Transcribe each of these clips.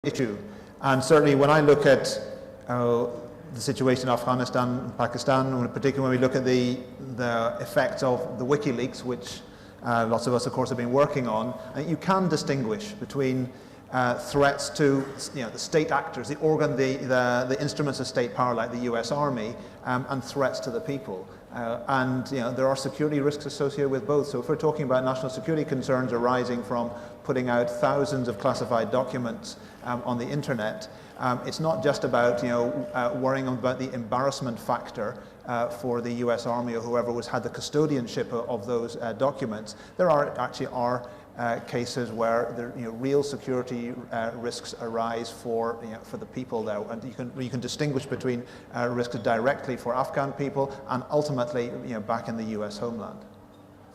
issue. And certainly when I look at the situation in Afghanistan and Pakistan, and particularly when we look at the effects of the Wikileaks, which lots of us, of course, have been working on, you can distinguish between threats to the state actors, the instruments of state power like the US Army, and threats to the people. And there are security risks associated with both. So if we're talking about national security concerns arising from putting out thousands of classified documents on the internet, it's not just about worrying about the embarrassment factor for the US Army or whoever had the custodianship of those documents. There actually are cases where real security risks arise for the people there, and you can distinguish between risks directly for Afghan people and ultimately back in the US homeland.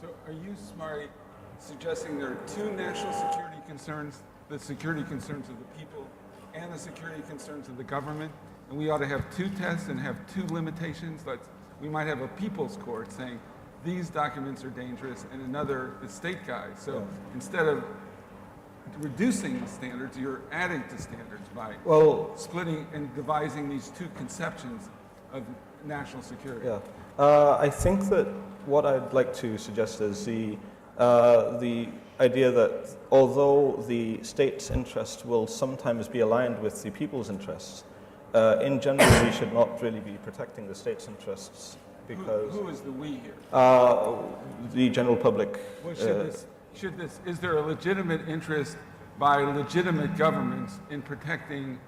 So are you, Smari, suggesting there are two national security concerns, the security concerns of the people and the security concerns of the government, and we ought to have two tests and have two limitations? We might have a people's court saying these documents are dangerous, and another, the state guy. So instead of reducing the standards, you're adding to standards by splitting and devising these two conceptions of national security. Yeah, I think that what I'd like to suggest is the idea that although the state's interest will sometimes be aligned with the people's interests, in general we should not really be protecting the state's interests. Because who is the we here? The general public. Well, is there a legitimate interest by legitimate governments in protecting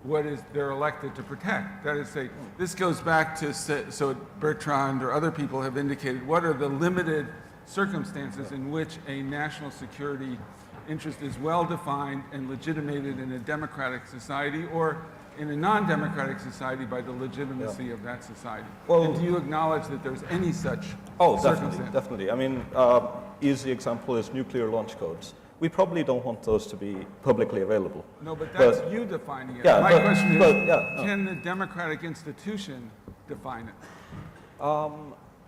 what they're elected to protect? That is to say, this goes back to, so Bertrand or other people have indicated, what are the limited circumstances in which a national security interest is well defined and legitimated in a democratic society, or in a non-democratic society by the legitimacy of that society? And do you acknowledge that there's any such circumstance? Definitely. I mean, easy example is nuclear launch codes. We probably don't want those to be publicly available. No, but that's you defining it. My question is, can the democratic institution define it?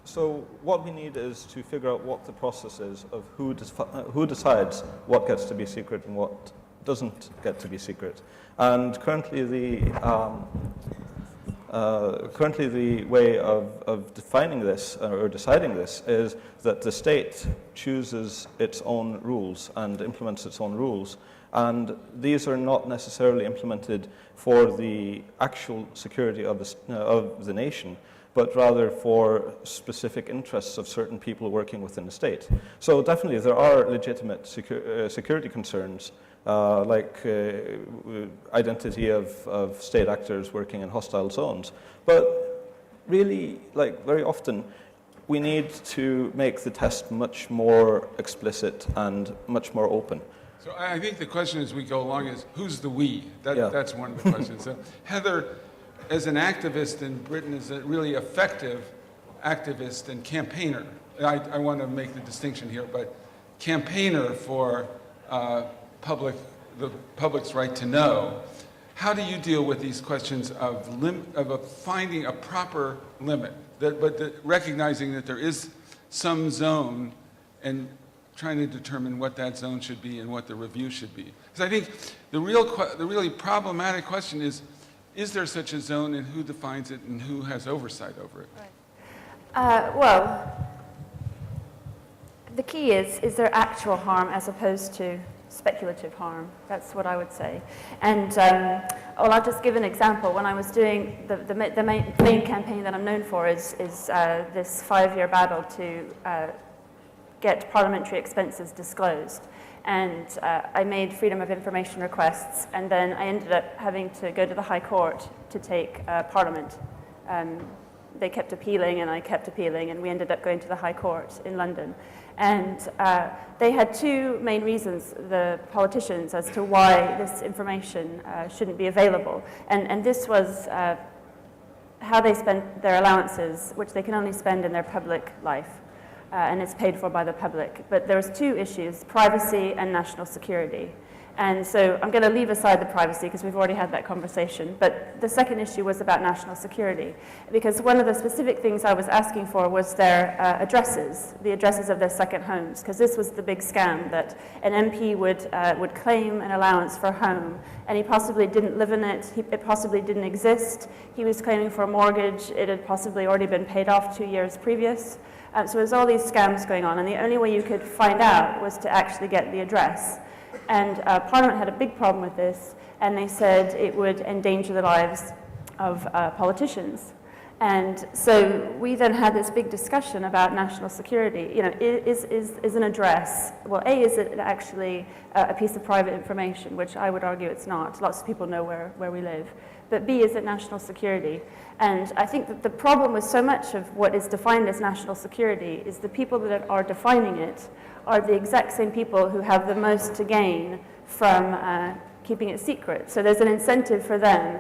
So what we need is to figure out what the process is of who decides what gets to be secret and what doesn't get to be secret. And currently the way of defining this or deciding this is that the state chooses its own rules and implements its own rules, and these are not necessarily implemented for the actual security of the nation, but rather for specific interests of certain people working within the state. So definitely there are legitimate security concerns, like identity of state actors working in hostile zones. But really, very often, we need to make the test much more explicit and much more open. So I think the question as we go along is, who's the we? That's one of the questions. So Heather, as an activist in Britain, is a really effective activist and campaigner. I want to make the distinction here, but campaigner for the public's right to know. How do you deal with these questions of finding a proper limit, but recognizing that there is some zone and trying to determine what that zone should be and what the review should be? Because I think the really problematic question is there such a zone, and who defines it, and who has oversight over it? Right. Well, the key is there actual harm as opposed to speculative harm? That's what I would say. And I'll just give an example. When I was doing the main campaign that I'm known for is this 5-year battle to get parliamentary expenses disclosed. And I made Freedom of Information requests, and then I ended up having to go to the High Court to take Parliament. They kept appealing, and I kept appealing, and we ended up going to the High Court in London. And they had two main reasons, the politicians, as to why this information shouldn't be available. And this was how they spent their allowances, which they can only spend in their public life. And it's paid for by the public. But there was two issues, privacy and national security. And so I'm going to leave aside the privacy because we've already had that conversation. But the second issue was about national security, because one of the specific things I was asking for was their addresses, the addresses of their second homes, because this was the big scam that an MP would claim an allowance for a home, and he possibly didn't live in it, it possibly didn't exist, he was claiming for a mortgage, it had possibly already been paid off 2 years previous. So there's all these scams going on, and the only way you could find out was to actually get the address. And Parliament had a big problem with this, and they said it would endanger the lives of politicians. And so we then had this big discussion about national security. You know, is an address, well, A, is it actually a piece of private information, which I would argue it's not. Lots of people know where we live. But B, is it national security? And I think that the problem with so much of what is defined as national security is the people that are defining it are the exact same people who have the most to gain from keeping it secret. So there's an incentive for them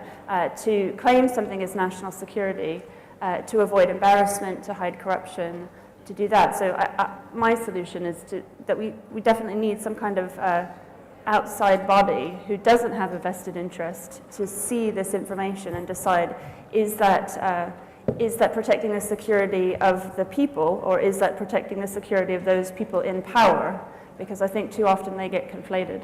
to claim something as national security, to avoid embarrassment, to hide corruption, to do that. So my solution is that we definitely need some kind of outside body who doesn't have a vested interest to see this information and decide, is that protecting the security of the people, or is that protecting the security of those people in power? Because I think too often they get conflated.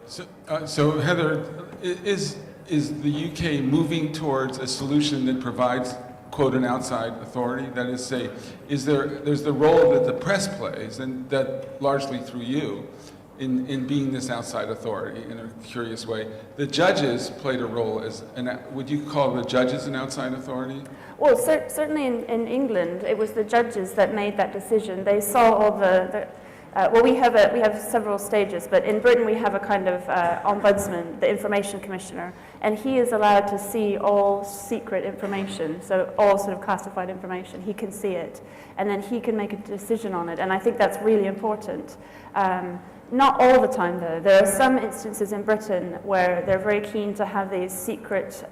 So Heather, is the UK moving towards a solution that provides, quote, an outside authority? That is, say, there's the role that the press plays, and that largely through you, in being this outside authority in a curious way. The judges played a role as, would you call the judges an outside authority? Well, certainly in England, it was the judges that made that decision. They saw all well, we have several stages, but in Britain we have a kind of ombudsman, the information commissioner, and he is allowed to see all secret information, so all sort of classified information. He can see it, and then he can make a decision on it, and I think that's really important. Not all the time, though. There are some instances in Britain where they're very keen to have these secret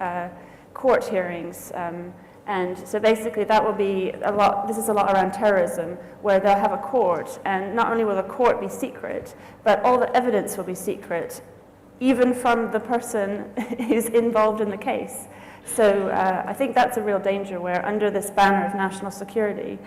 court hearings. And so basically that will be this is a lot around terrorism, where they'll have a court, and not only will the court be secret, but all the evidence will be secret, even from the person who's involved in the case. So I think that's a real danger, where under this banner of national security,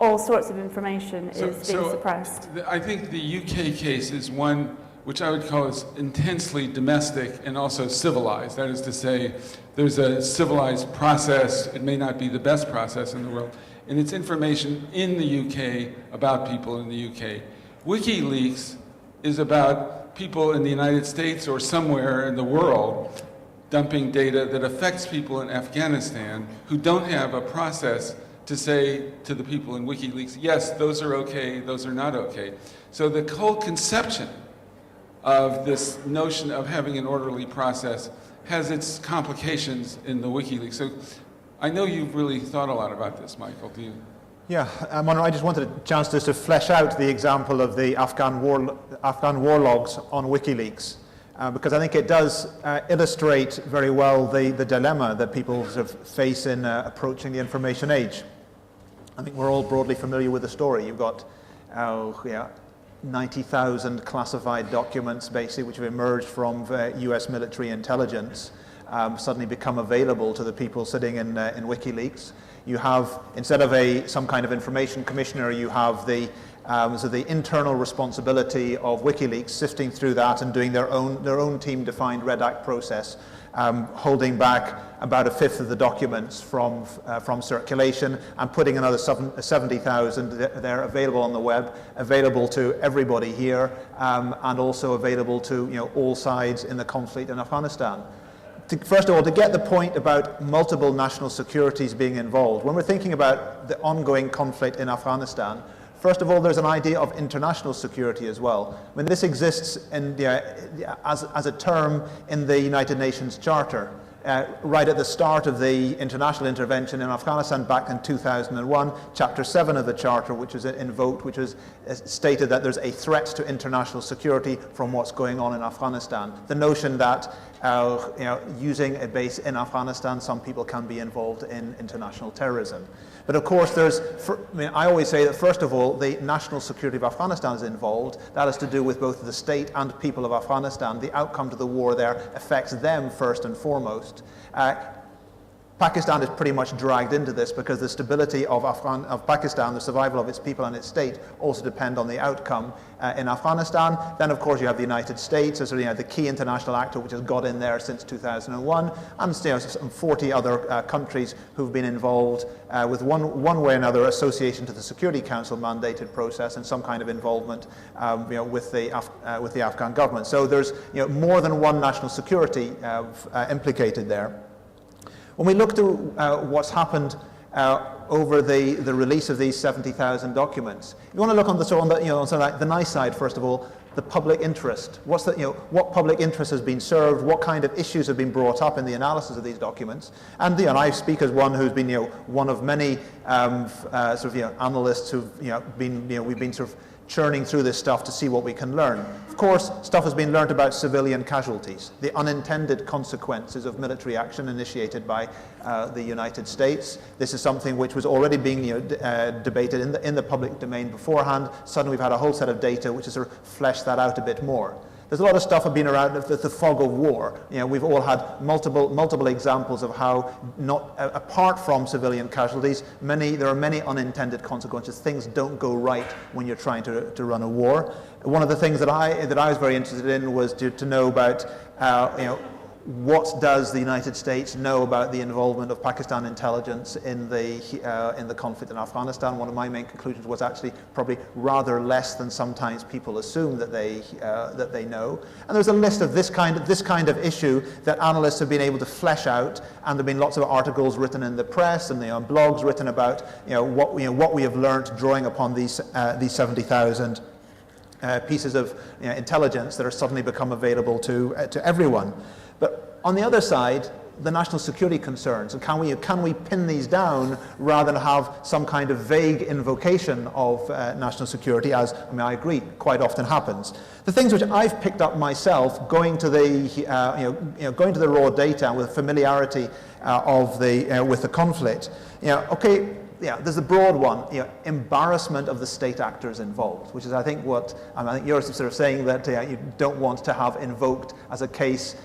all sorts of information is being suppressed. I think the UK case is one which I would call as intensely domestic and also civilized. That is to say, there's a civilized process. It may not be the best process in the world, and it's information in the UK about people in the UK. WikiLeaks is about people in the United States or somewhere in the world dumping data that affects people in Afghanistan who don't have a process to say to the people in WikiLeaks, yes, those are okay, those are not okay. So the whole conception of this notion of having an orderly process has its complications in the WikiLeaks. So I know you've really thought a lot about this, Michael. Do you? Yeah, Monroe, I just wanted a chance just to flesh out the example of the Afghan war logs on WikiLeaks, because I think it does illustrate very well the dilemma that people sort of face in approaching the information age. I think we're all broadly familiar with the story. You've got 90,000 classified documents, basically, which have emerged from US military intelligence, suddenly become available to the people sitting in WikiLeaks. You have, instead of some kind of information commissioner, you have the internal responsibility of WikiLeaks sifting through that and doing their own team-defined Red Act process, holding back about a fifth of the documents from circulation and putting another 70,000 there available on the web, available to everybody here, and also available to all sides in the conflict in Afghanistan. First of all, to get the point about multiple national securities being involved, when we're thinking about the ongoing conflict in Afghanistan, first of all, there's an idea of international security as well. I mean, this exists as a term in the United Nations Charter. right at the start of the international intervention in Afghanistan back in 2001, Chapter 7 of the Charter, which was invoked, which was stated that there's a threat to international security from what's going on in Afghanistan. The notion that using a base in Afghanistan, some people can be involved in international terrorism. But of course, I always say that first of all, the national security of Afghanistan is involved. That has to do with both the state and people of Afghanistan. The outcome to the war there affects them first and foremost. Pakistan is pretty much dragged into this because the stability of Pakistan, the survival of its people and its state, also depend on the outcome in Afghanistan. Then, of course, you have the United States as the key international actor, which has got in there since 2001, and some 40 other countries who've been involved with one way or another association to the Security Council mandated process and some kind of involvement with the Afghan government. So there's more than one national security implicated there. When we look to what's happened over the release of these 70,000 documents, you want to look on the nice side first of all, the public interest. What public interest has been served? What kind of issues have been brought up in the analysis of these documents? And I speak as one who's been one of many analysts who've we've been sort of churning through this stuff to see what we can learn. Of course, stuff has been learned about civilian casualties, the unintended consequences of military action initiated by the United States. This is something which was already being debated in the public domain beforehand. Suddenly we've had a whole set of data which has sort of fleshed that out a bit more. There's a lot of stuff have been around the fog of war. We've all had multiple examples of how, not apart from civilian casualties, there are many unintended consequences. Things don't go right when you're trying to run a war. One of the things that I was very interested in was to know about what does the United States know about the involvement of Pakistan intelligence in the conflict in Afghanistan. One of my main conclusions was actually probably rather less than sometimes people assume that they know. And there's a list of this kind of issue that analysts have been able to flesh out, and there have been lots of articles written in the press and blogs written about what we have learned drawing upon these 70,000 pieces of intelligence that are suddenly become available to everyone. But on the other side, the national security concerns, and can we pin these down rather than have some kind of vague invocation of national security, as I agree quite often happens. The things which I've picked up myself, going to the raw data with familiarity with the conflict. There's a broad one, embarrassment of the state actors involved, which is I think you're sort of saying that you don't want to have invoked as a case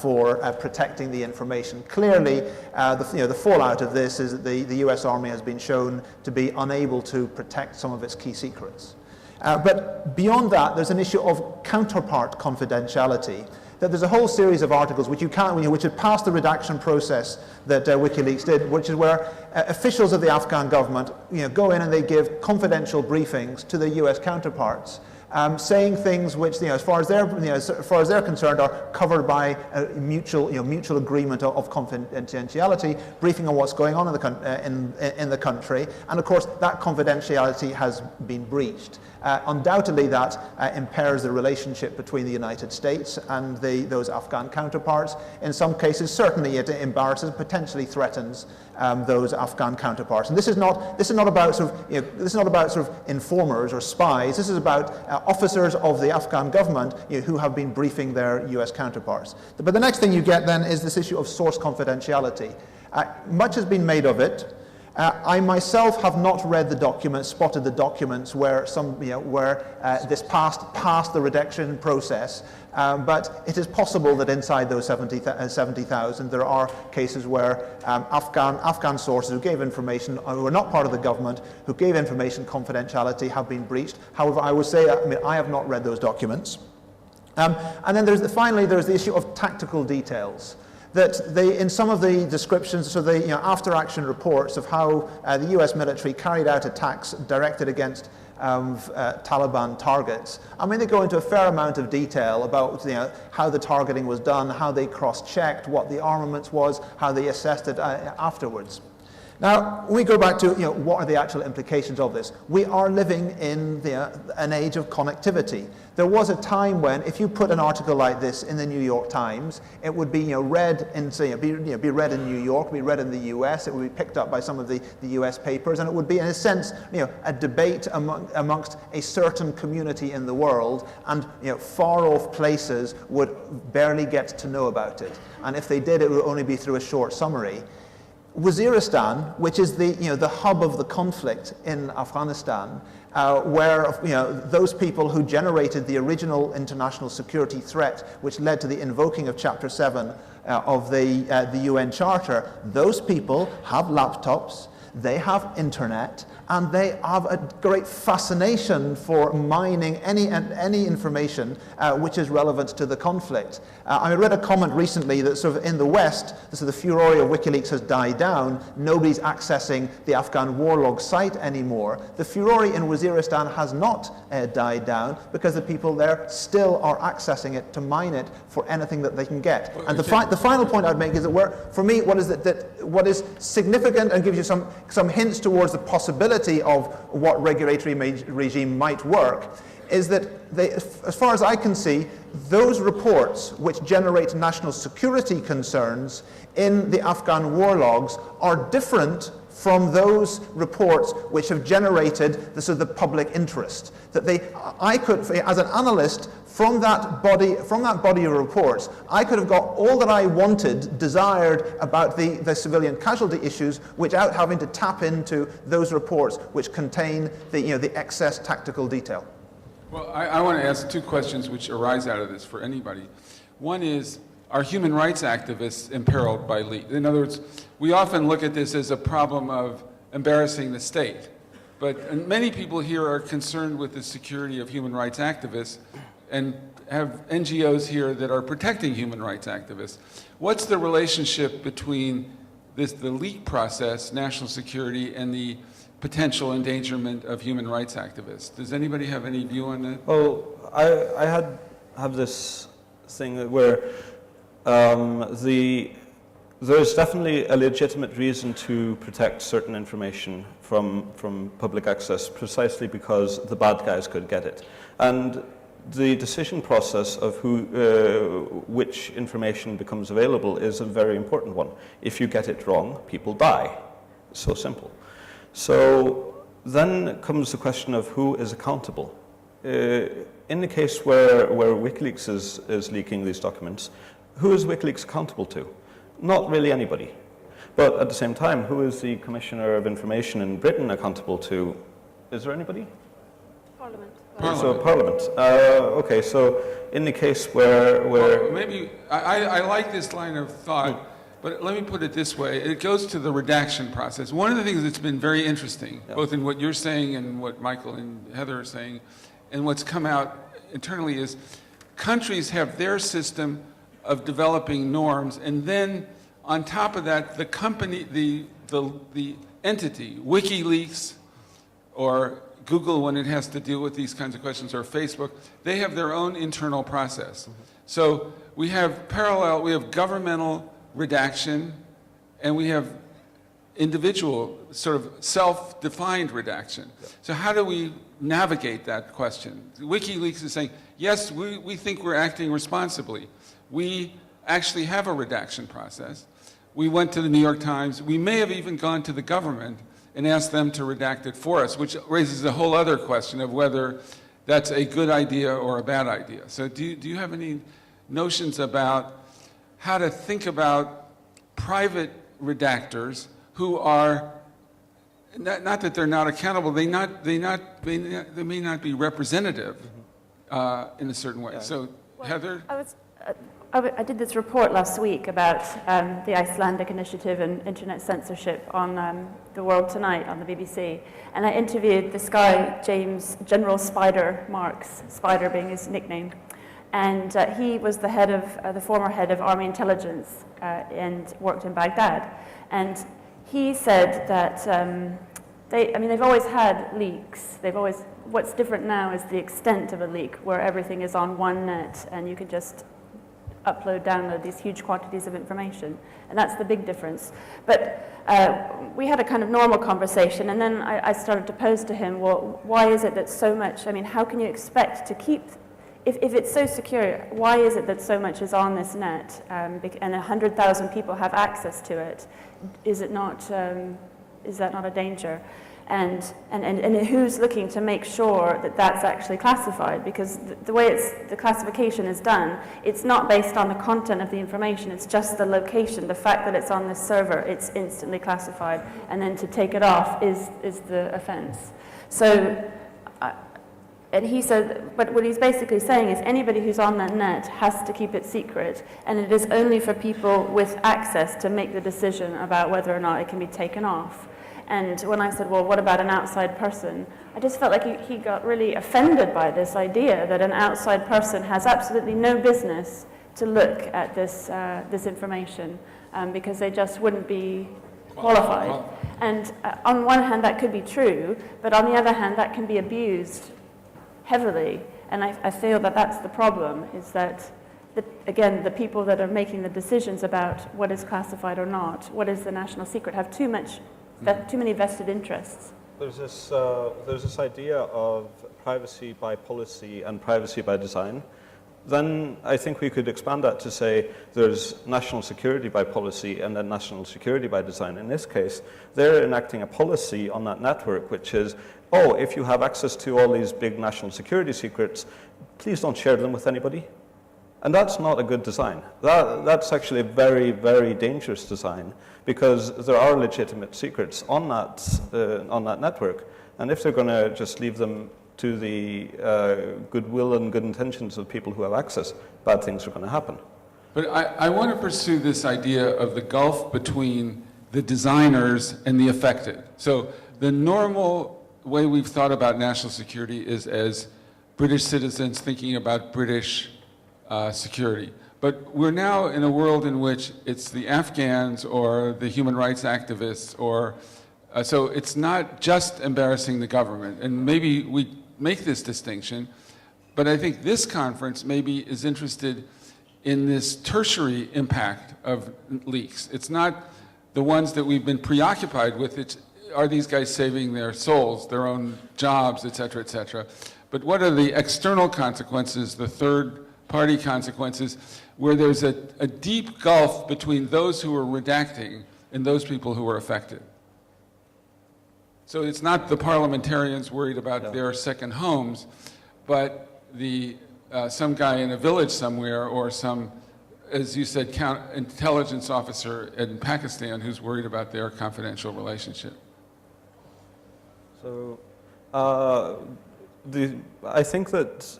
for protecting the information. Clearly, the fallout of this is that the US Army has been shown to be unable to protect some of its key secrets. But beyond that, there's an issue of counterpart confidentiality. That there's a whole series of articles which had passed the redaction process that Wikileaks did, which is where officials of the Afghan government go in and they give confidential briefings to their US counterparts, saying things which, as far as they're concerned, are covered by a mutual agreement of confidentiality, briefing on what's going on in the country, and of course that confidentiality has been breached. Undoubtedly, that impairs the relationship between the United States and those Afghan counterparts. In some cases, certainly it embarrasses, potentially threatens those Afghan counterparts. And this is not about sort of informers or spies. This is about officers of the Afghan government who have been briefing their U.S. counterparts. But the next thing you get then is this issue of source confidentiality. Much has been made of it. I myself have not read the documents, spotted the documents where this passed the redaction process, but it is possible that inside those 70,000 there are cases where Afghan sources who gave information, who are not part of the government, who gave information confidentiality have been breached. However, I would say I have not read those documents. And then finally there's the issue of tactical details. That in some of the descriptions, so the after-action reports of how the U.S. military carried out attacks directed against Taliban targets, they go into a fair amount of detail about how the targeting was done, how they cross-checked, what the armaments was, how they assessed it afterwards. Now, when we go back to, what are the actual implications of this? We are living in an age of connectivity. There was a time when, if you put an article like this in the New York Times, it would be, read in, be read in New York, be read in the US, it would be picked up by some of the US papers, and it would be, in a sense, a debate amongst a certain community in the world, and, far-off places would barely get to know about it. And if they did, it would only be through a short summary. Waziristan, which is the hub of the conflict in Afghanistan, where those people who generated the original international security threat, which led to the invoking of Chapter 7 of the UN Charter, those people have laptops, they have internet, and they have a great fascination for mining any information which is relevant to the conflict. I read a comment recently that sort of in the West, the furore of Wikileaks has died down. Nobody's accessing the Afghan war log site anymore. The furore in Waziristan has not died down because the people there still are accessing it to mine it for anything that they can get. And the final point I'd make is that for me, what is significant and gives you some hints towards the possibility of what regulatory regime might work is that as far as I can see, those reports which generate national security concerns in the Afghan war logs are different from those reports which have generated the public interest. That I could, as an analyst, from that body of reports, I could have got all that I wanted, desired about the civilian casualty issues without having to tap into those reports which contain the excess tactical detail. Well, I want to ask two questions which arise out of this for anybody. One is, are human rights activists imperiled by leak? In other words, we often look at this as a problem of embarrassing the state. But many people here are concerned with the security of human rights activists and have NGOs here that are protecting human rights activists. What's the relationship between the leak process, national security, and the potential endangerment of human rights activists? Does anybody have any view on that? Well, I have this thing where there's definitely a legitimate reason to protect certain information from public access, precisely because the bad guys could get it. And the decision process of which information becomes available is a very important one. If you get it wrong, people die. It's so simple. So then comes the question of who is accountable. In the case where WikiLeaks is leaking these documents, who is WikiLeaks accountable to? Not really anybody. But at the same time, who is the Commissioner of Information in Britain accountable to? Is there anybody? Parliament. So Parliament. Okay, so in the case where well, maybe I like this line of thought, but let me put it this way. It goes to the redaction process. One of the things that's been very interesting, both in what you're saying and what Michael and Heather are saying, and what's come out internally is countries have their system of developing norms, and then on top of that, the company, the entity, WikiLeaks or Google when it has to deal with these kinds of questions, or Facebook, they have their own internal process. So we have we have governmental redaction, and we have individual sort of self-defined redaction. So how do we navigate that question? WikiLeaks is saying, yes, we think we're acting responsibly. We actually have a redaction process. We went to the New York Times. We may have even gone to the government and asked them to redact it for us, which raises a whole other question of whether that's a good idea or a bad idea. So do you have any notions about how to think about private redactors who are, not that they're not accountable, they may not be representative in a certain way. So Heather? I did this report last week about the Icelandic initiative and internet censorship on The World Tonight on the BBC. And I interviewed this guy, General Spider Marks, Spider being his nickname. And he was the former head of Army Intelligence and worked in Baghdad. And he said that they've always had leaks. What's different now is the extent of a leak, where everything is on one net and you can just upload, download these huge quantities of information. And that's the big difference. But we had a kind of normal conversation, and then I started to pose to him, well, why is it that so much, I mean, how can you expect to keep, if it's so secure, why is it that so much is on this net, and 100,000 people have access to it? Is that not a danger? And who's looking to make sure that that's actually classified? Because the way the classification is done, it's not based on the content of the information, it's just the location, the fact that it's on this server, it's instantly classified, and then to take it off is the offense. So, and he said, but what he's basically saying is anybody who's on that net has to keep it secret, and it is only for people with access to make the decision about whether or not it can be taken off. And when I said, well, what about an outside person? I just felt like he got really offended by this idea that an outside person has absolutely no business to look at this information because they just wouldn't be qualified. And on one hand, that could be true, but on the other hand, that can be abused heavily. And I feel that that's the problem, is that, again, the people that are making the decisions about what is classified or not, what is the national secret, have too many vested interests. There's this idea of privacy by policy and privacy by design. Then I think we could expand that to say there's national security by policy and then national security by design. In this case, they're enacting a policy on that network, which is, oh, if you have access to all these big national security secrets, please don't share them with anybody. And that's not a good design. That's actually a very, very dangerous design, because there are legitimate secrets on that network. And if they're going to just leave them to the goodwill and good intentions of people who have access, bad things are going to happen. But I want to pursue this idea of the gulf between the designers and the affected. So the normal way we've thought about national security is as British citizens thinking about British security. But we're now in a world in which it's the Afghans or the human rights activists, or so it's not just embarrassing the government. And maybe we make this distinction, but I think this conference maybe is interested in this tertiary impact of leaks. It's not the ones that we've been preoccupied with. It's, are these guys saving their souls, their own jobs, et cetera, but what are the external consequences, the third-party consequences, where there's a deep gulf between those who are redacting and those people who are affected. So it's not the parliamentarians worried about their second homes, but some guy in a village somewhere, or some, as you said, intelligence officer in Pakistan who's worried about their confidential relationship. So I think that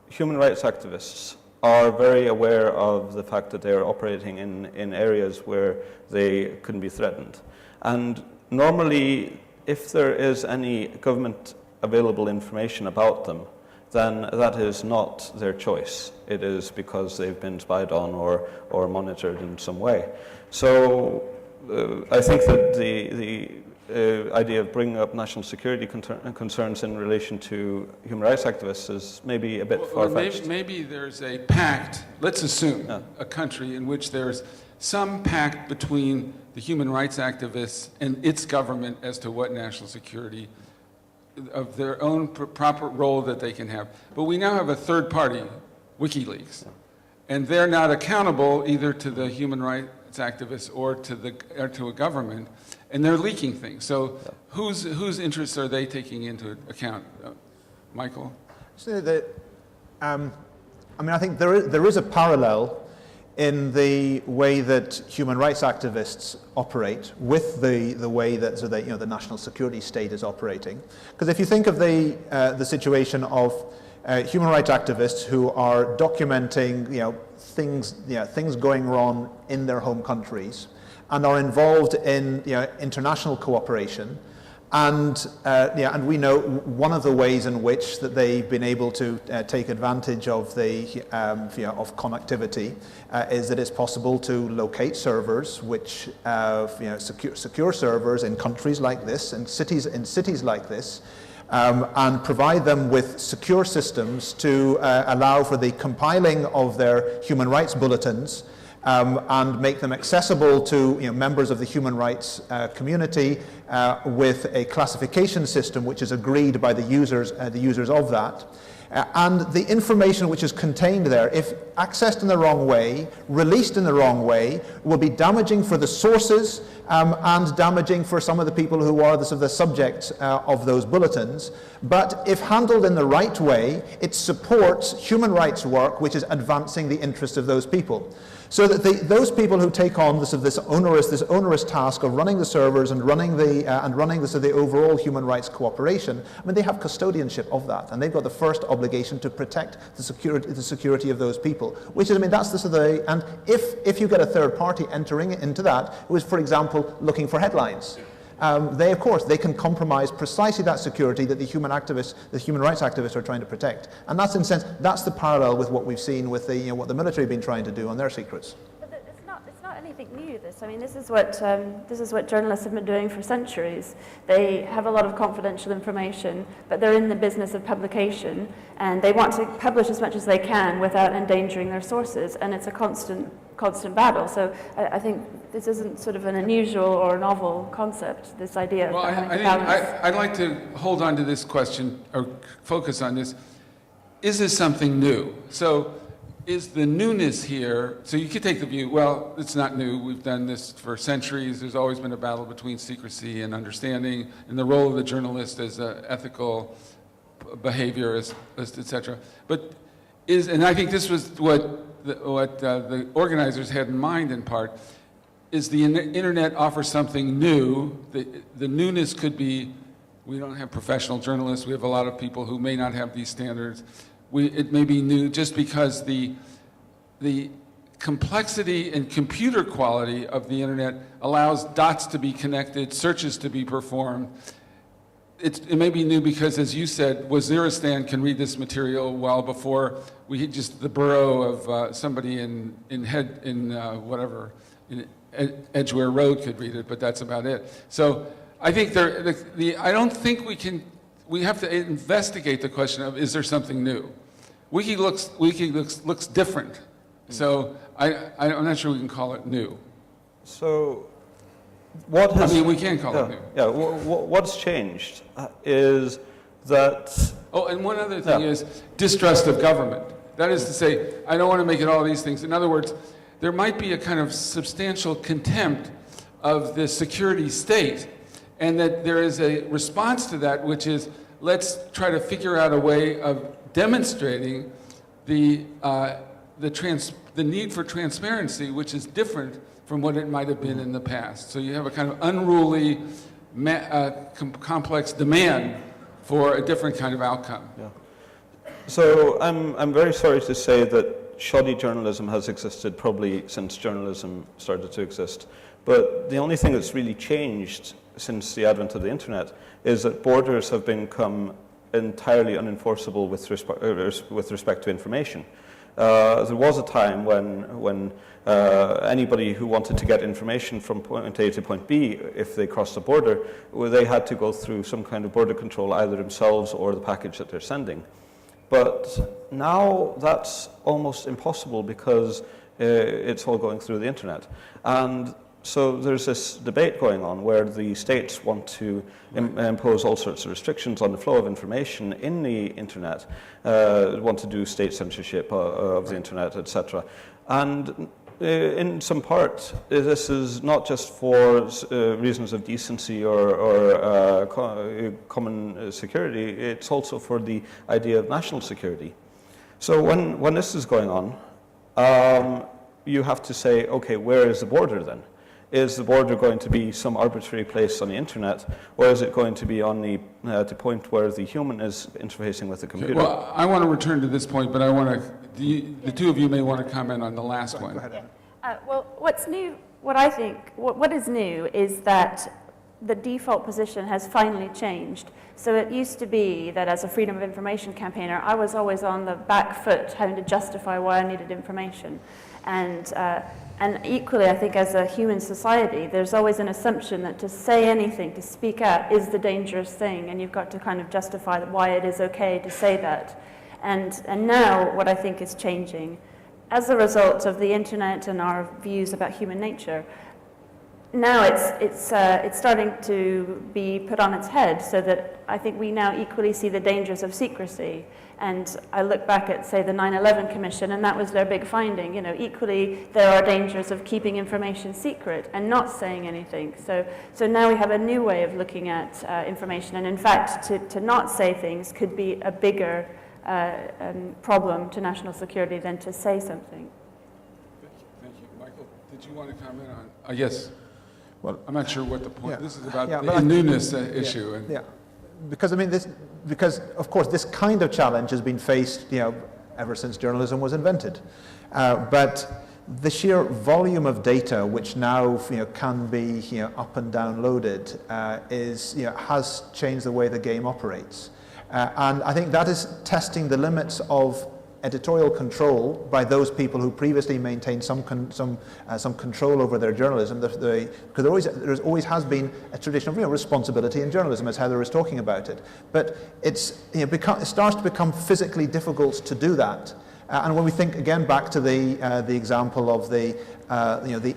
human rights activists are very aware of the fact that they are operating in areas where they can be threatened. And normally, if there is any government available information about them, then that is not their choice. It is because they've been spied on or monitored in some way. So I think that the idea of bringing up national security concerns in relation to human rights activists is maybe a bit far-fetched. Maybe there's a pact, let's assume, a country in which there's some pact between the human rights activists and its government as to what national security of their own proper role that they can have. But we now have a third party, Wikileaks, and they're not accountable either to the human rights activists or to a government, and they're leaking things. So whose interests are they taking into account? Michael? So I think there is a parallel in the way that human rights activists operate with the way that the national security state is operating. Because if you think of the situation of human rights activists who are documenting things going wrong in their home countries and are involved in international cooperation, and we know one of the ways in which that they've been able to take advantage of of connectivity is that it's possible to locate servers, which secure servers in countries like this, in cities like this, and provide them with secure systems to allow for the compiling of their human rights bulletins and make them accessible to members of the human rights community with a classification system which is agreed by the users of that. And the information which is contained there, if accessed in the wrong way, released in the wrong way, will be damaging for the sources and damaging for some of the people who are the subjects of those bulletins. But if handled in the right way, it supports human rights work which is advancing the interests of those people. So that those people who take on this onerous task of running the servers and running the overall human rights cooperation, I mean, they have custodianship of that, and they've got the first obligation to protect the security of those people. Which is, I mean, that's and if you get a third party entering into that, who is, for example, looking for headlines. Of course, they can compromise precisely that security that the human rights activists are trying to protect. And that's, in a sense, that's the parallel with what we've seen with what the military have been trying to do on their secrets. But it's not anything new, this. I mean, this is what journalists have been doing for centuries. They have a lot of confidential information, but they're in the business of publication, and they want to publish as much as they can without endangering their sources, and it's a constant battle. So I think this isn't sort of an unusual or novel concept, this idea of balance. I'd like to hold on to this question, or focus on this. Is this something new? So is the newness here, so you could take the view, well, it's not new, we've done this for centuries, there's always been a battle between secrecy and understanding, and the role of the journalist as ethical behavior, etc. But and I think this was what the organizers had in mind in part, is the internet offers something new. The newness could be, we don't have professional journalists, we have a lot of people who may not have these standards. It may be new just because the complexity and computer quality of the internet allows dots to be connected, searches to be performed. It may be new because, as you said, Waziristan can read this material well before the borough of somebody in Edgware Road could read it, but that's about it. So I think I don't think we have to investigate the question of, is there something new? Wikileaks looks different. So I'm not sure we can call it new. So we can call it new. Yeah, what's changed is that... Oh, and one other thing is distrust of government. That is to say, I don't want to make it all these things. In other words, there might be a kind of substantial contempt of the security state, and that there is a response to that, which is, let's try to figure out a way of demonstrating the need for transparency, which is different from what it might have been in the past. So you have a kind of unruly, complex demand for a different kind of outcome. Yeah. So I'm very sorry to say that shoddy journalism has existed probably since journalism started to exist. But the only thing that's really changed since the advent of the internet is that borders have become entirely unenforceable with respect to information. There was a time when anybody who wanted to get information from point A to point B, if they crossed the border, they had to go through some kind of border control, either themselves or the package that they're sending. But now that's almost impossible because it's all going through the internet. And so there's this debate going on where the states want to impose all sorts of restrictions on the flow of information in the internet, want to do state censorship of the internet, etc. And in some part, this is not just for reasons of decency or common security, it's also for the idea of national security. So when this is going on, you have to say, okay, where is the border then? Is the border going to be some arbitrary place on the internet, or is it going to be on the point where the human is interfacing with the computer? Well, I want to return to this point, but I want to. The two of you may want to comment on the last one. Well, what's new? What I think, what is new is that the default position has finally changed. So it used to be that as a freedom of information campaigner, I was always on the back foot having to justify why I needed information. And equally, I think as a human society, there's always an assumption that to say anything, to speak out, is the dangerous thing, and you've got to kind of justify why it is okay to say that. And now what I think is changing, as a result of the internet and our views about human nature, now it's starting to be put on its head, so that I think we now equally see the dangers of secrecy. And I look back at, say, the 9/11 Commission, and that was their big finding. You know, equally there are dangers of keeping information secret and not saying anything. So now we have a new way of looking at information, and in fact, to not say things could be a bigger problem to national security than to say something. Thank you. Michael, did you want to comment on? Yes. Well, I'm not sure what the point. Yeah. This is about Yeah, the newness issue. Yeah. Because I mean, because of course this kind of challenge has been faced, ever since journalism was invented. But the sheer volume of data which now can be up and downloaded has changed the way the game operates. And I think that is testing the limits of editorial control by those people who previously maintained some control over their journalism. Because there always has been a tradition of responsibility in journalism, as Heather is talking about it. But it starts to become physically difficult to do that. And when we think again back to the example of the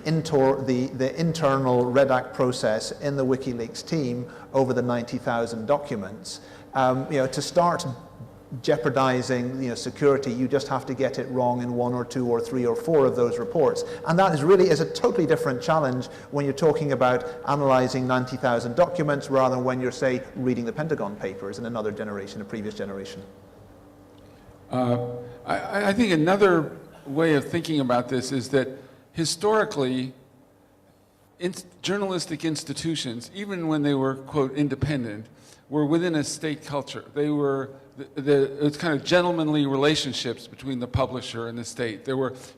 internal redact process in the WikiLeaks team over the 90,000 documents, to start jeopardizing security, you just have to get it wrong in 1 or 2 or 3 or 4 of those reports. And that is a totally different challenge when you're talking about analyzing 90,000 documents rather than when you're, say, reading the Pentagon Papers in another generation, a previous generation. I think another way of thinking about this is that historically, journalistic institutions, even when they were, quote, independent, were within a state culture. They were, it's kind of gentlemanly relationships between the publisher and the state.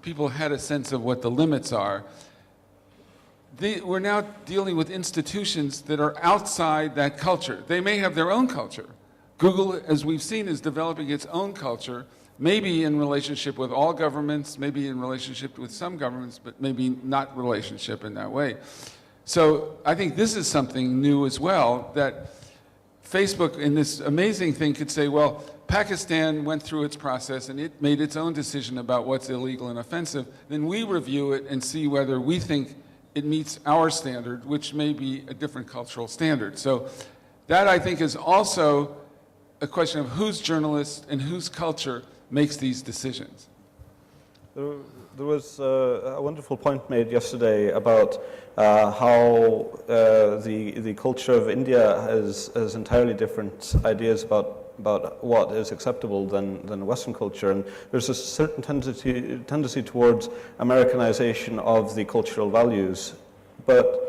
People had a sense of what the limits are. We're now dealing with institutions that are outside that culture. They may have their own culture. Google, as we've seen, is developing its own culture, maybe in relationship with all governments, maybe in relationship with some governments, but maybe not relationship in that way. So I think this is something new as well, that Facebook, in this amazing thing, could say, well, Pakistan went through its process and it made its own decision about what's illegal and offensive. Then we review it and see whether we think it meets our standard, which may be a different cultural standard. So that, I think, is also a question of whose journalist and whose culture makes these decisions. There was a wonderful point made yesterday about how the culture of India has entirely different ideas about what is acceptable than Western culture, and there's a certain tendency towards Americanization of the cultural values. But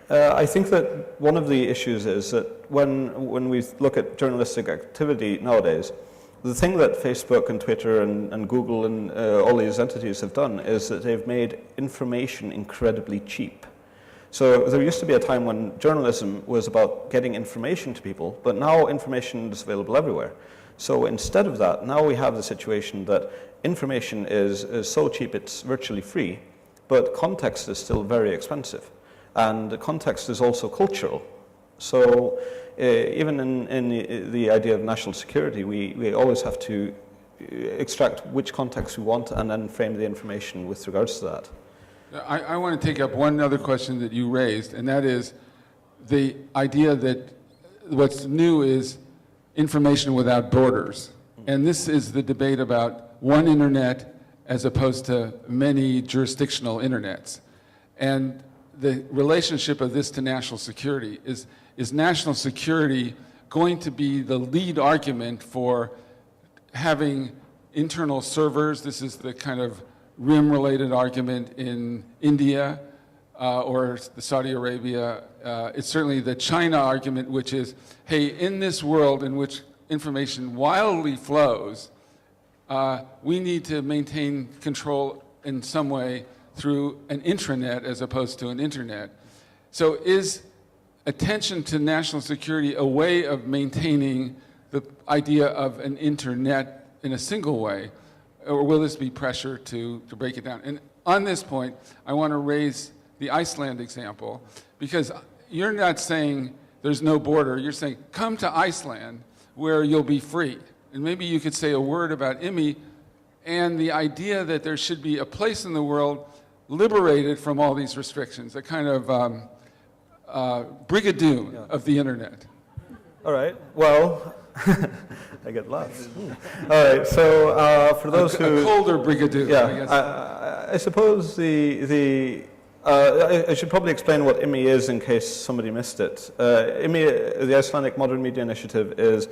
I think that one of the issues is that when we look at journalistic activity nowadays, the thing that Facebook and Twitter and Google and all these entities have done is that they've made information incredibly cheap. So there used to be a time when journalism was about getting information to people, but now information is available everywhere. So instead of that, now we have the situation that information is so cheap it's virtually free, but context is still very expensive. And the context is also cultural. So even in the idea of national security, we always have to extract which context we want and then frame the information with regards to that. I want to take up one other question that you raised, and that is the idea that what's new is information without borders. And this is the debate about one internet as opposed to many jurisdictional internets. And the relationship of this to national security is national security going to be the lead argument for having internal servers? This is the kind of RIM-related argument in India or the Saudi Arabia. It's certainly the China argument, which is, hey, in this world in which information wildly flows, we need to maintain control in some way through an intranet as opposed to an internet. So attention to national security a way of maintaining the idea of an internet in a single way, or will this be pressure to break it down? And on this point, I want to raise the Iceland example, because you're not saying there's no border, you're saying come to Iceland where you'll be free. And maybe you could say a word about IMI and the idea that there should be a place in the world liberated from all these restrictions, a kind of brigadoon of the internet. All right, well, I get laughs. All right, so for those who... A colder brigadoon, yeah, I guess. I suppose I should probably explain what IMI is in case somebody missed it. IMI, the Icelandic Modern Media Initiative, is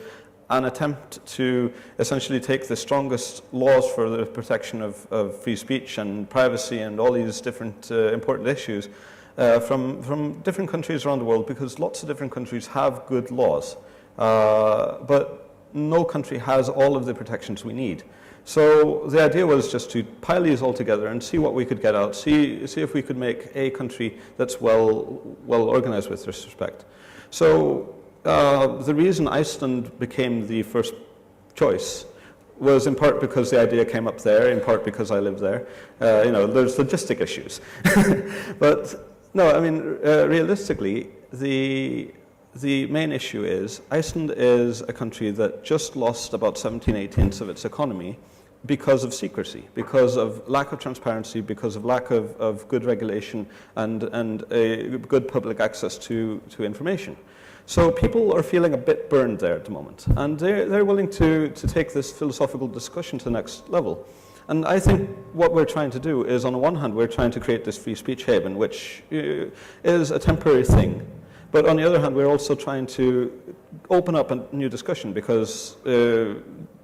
an attempt to essentially take the strongest laws for the protection of free speech and privacy and all these different important issues from different countries around the world, because lots of different countries have good laws, but no country has all of the protections we need. So the idea was just to pile these all together and see what we could get out, see if we could make a country that's well organized with this respect. So the reason Iceland became the first choice was in part because the idea came up there, in part because I live there. There's logistic issues. But no, I mean, realistically, the main issue is Iceland is a country that just lost about 17/18 of its economy because of secrecy, because of lack of transparency, because of lack of good regulation and a good public access to information. So people are feeling a bit burned there at the moment, and they're willing to take this philosophical discussion to the next level. And I think what we're trying to do is, on the one hand, we're trying to create this free speech haven, which is a temporary thing. But on the other hand, we're also trying to open up a new discussion, because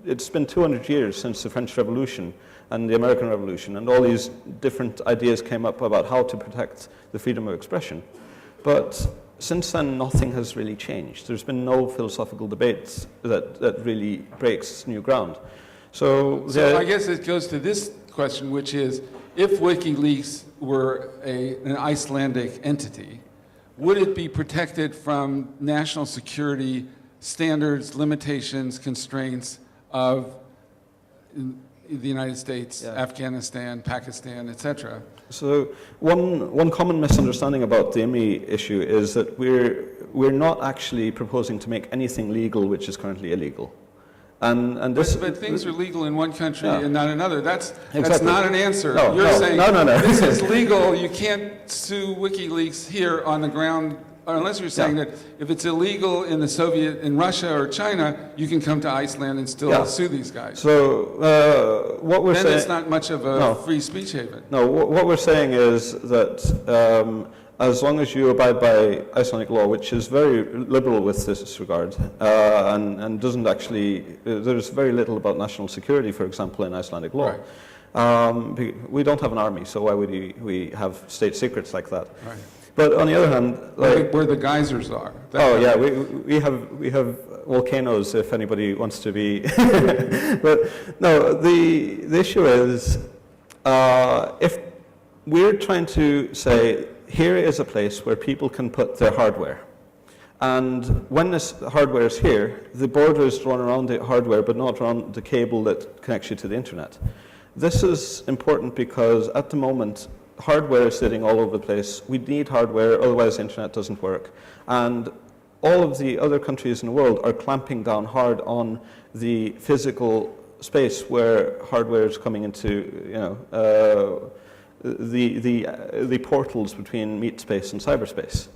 it's been 200 years since the French Revolution and the American Revolution, and all these different ideas came up about how to protect the freedom of expression. But since then, nothing has really changed. There's been no philosophical debate that really breaks new ground. So I guess it goes to this question, which is, if Wikileaks were an Icelandic entity, would it be protected from national security standards, limitations, constraints of the United States, Afghanistan, Pakistan, etc.? So one common misunderstanding about the IMI issue is that we're not actually proposing to make anything legal which is currently illegal. But things are legal in one country and not another. That's not an answer. You're saying no. This is legal. You can't sue WikiLeaks here on the ground, unless you're saying that if it's illegal in Russia or China, you can come to Iceland and still sue these guys. So what we're saying, then it's not much of a free speech haven. No, what we're saying is that as long as you abide by Icelandic law, which is very liberal with this regard, and doesn't actually, there's very little about national security, for example, in Icelandic law. Right. We don't have an army, so why would we have state secrets like that? Right. But on the other hand, where the geysers are. We have volcanoes if anybody wants to be. But no, the issue is if we're trying to say, here is a place where people can put their hardware. And when this hardware is here, the borders run around the hardware, but not around the cable that connects you to the internet. This is important because at the moment, hardware is sitting all over the place. We need hardware, otherwise the internet doesn't work. And all of the other countries in the world are clamping down hard on the physical space where hardware is coming into, the portals between meat space and cyberspace.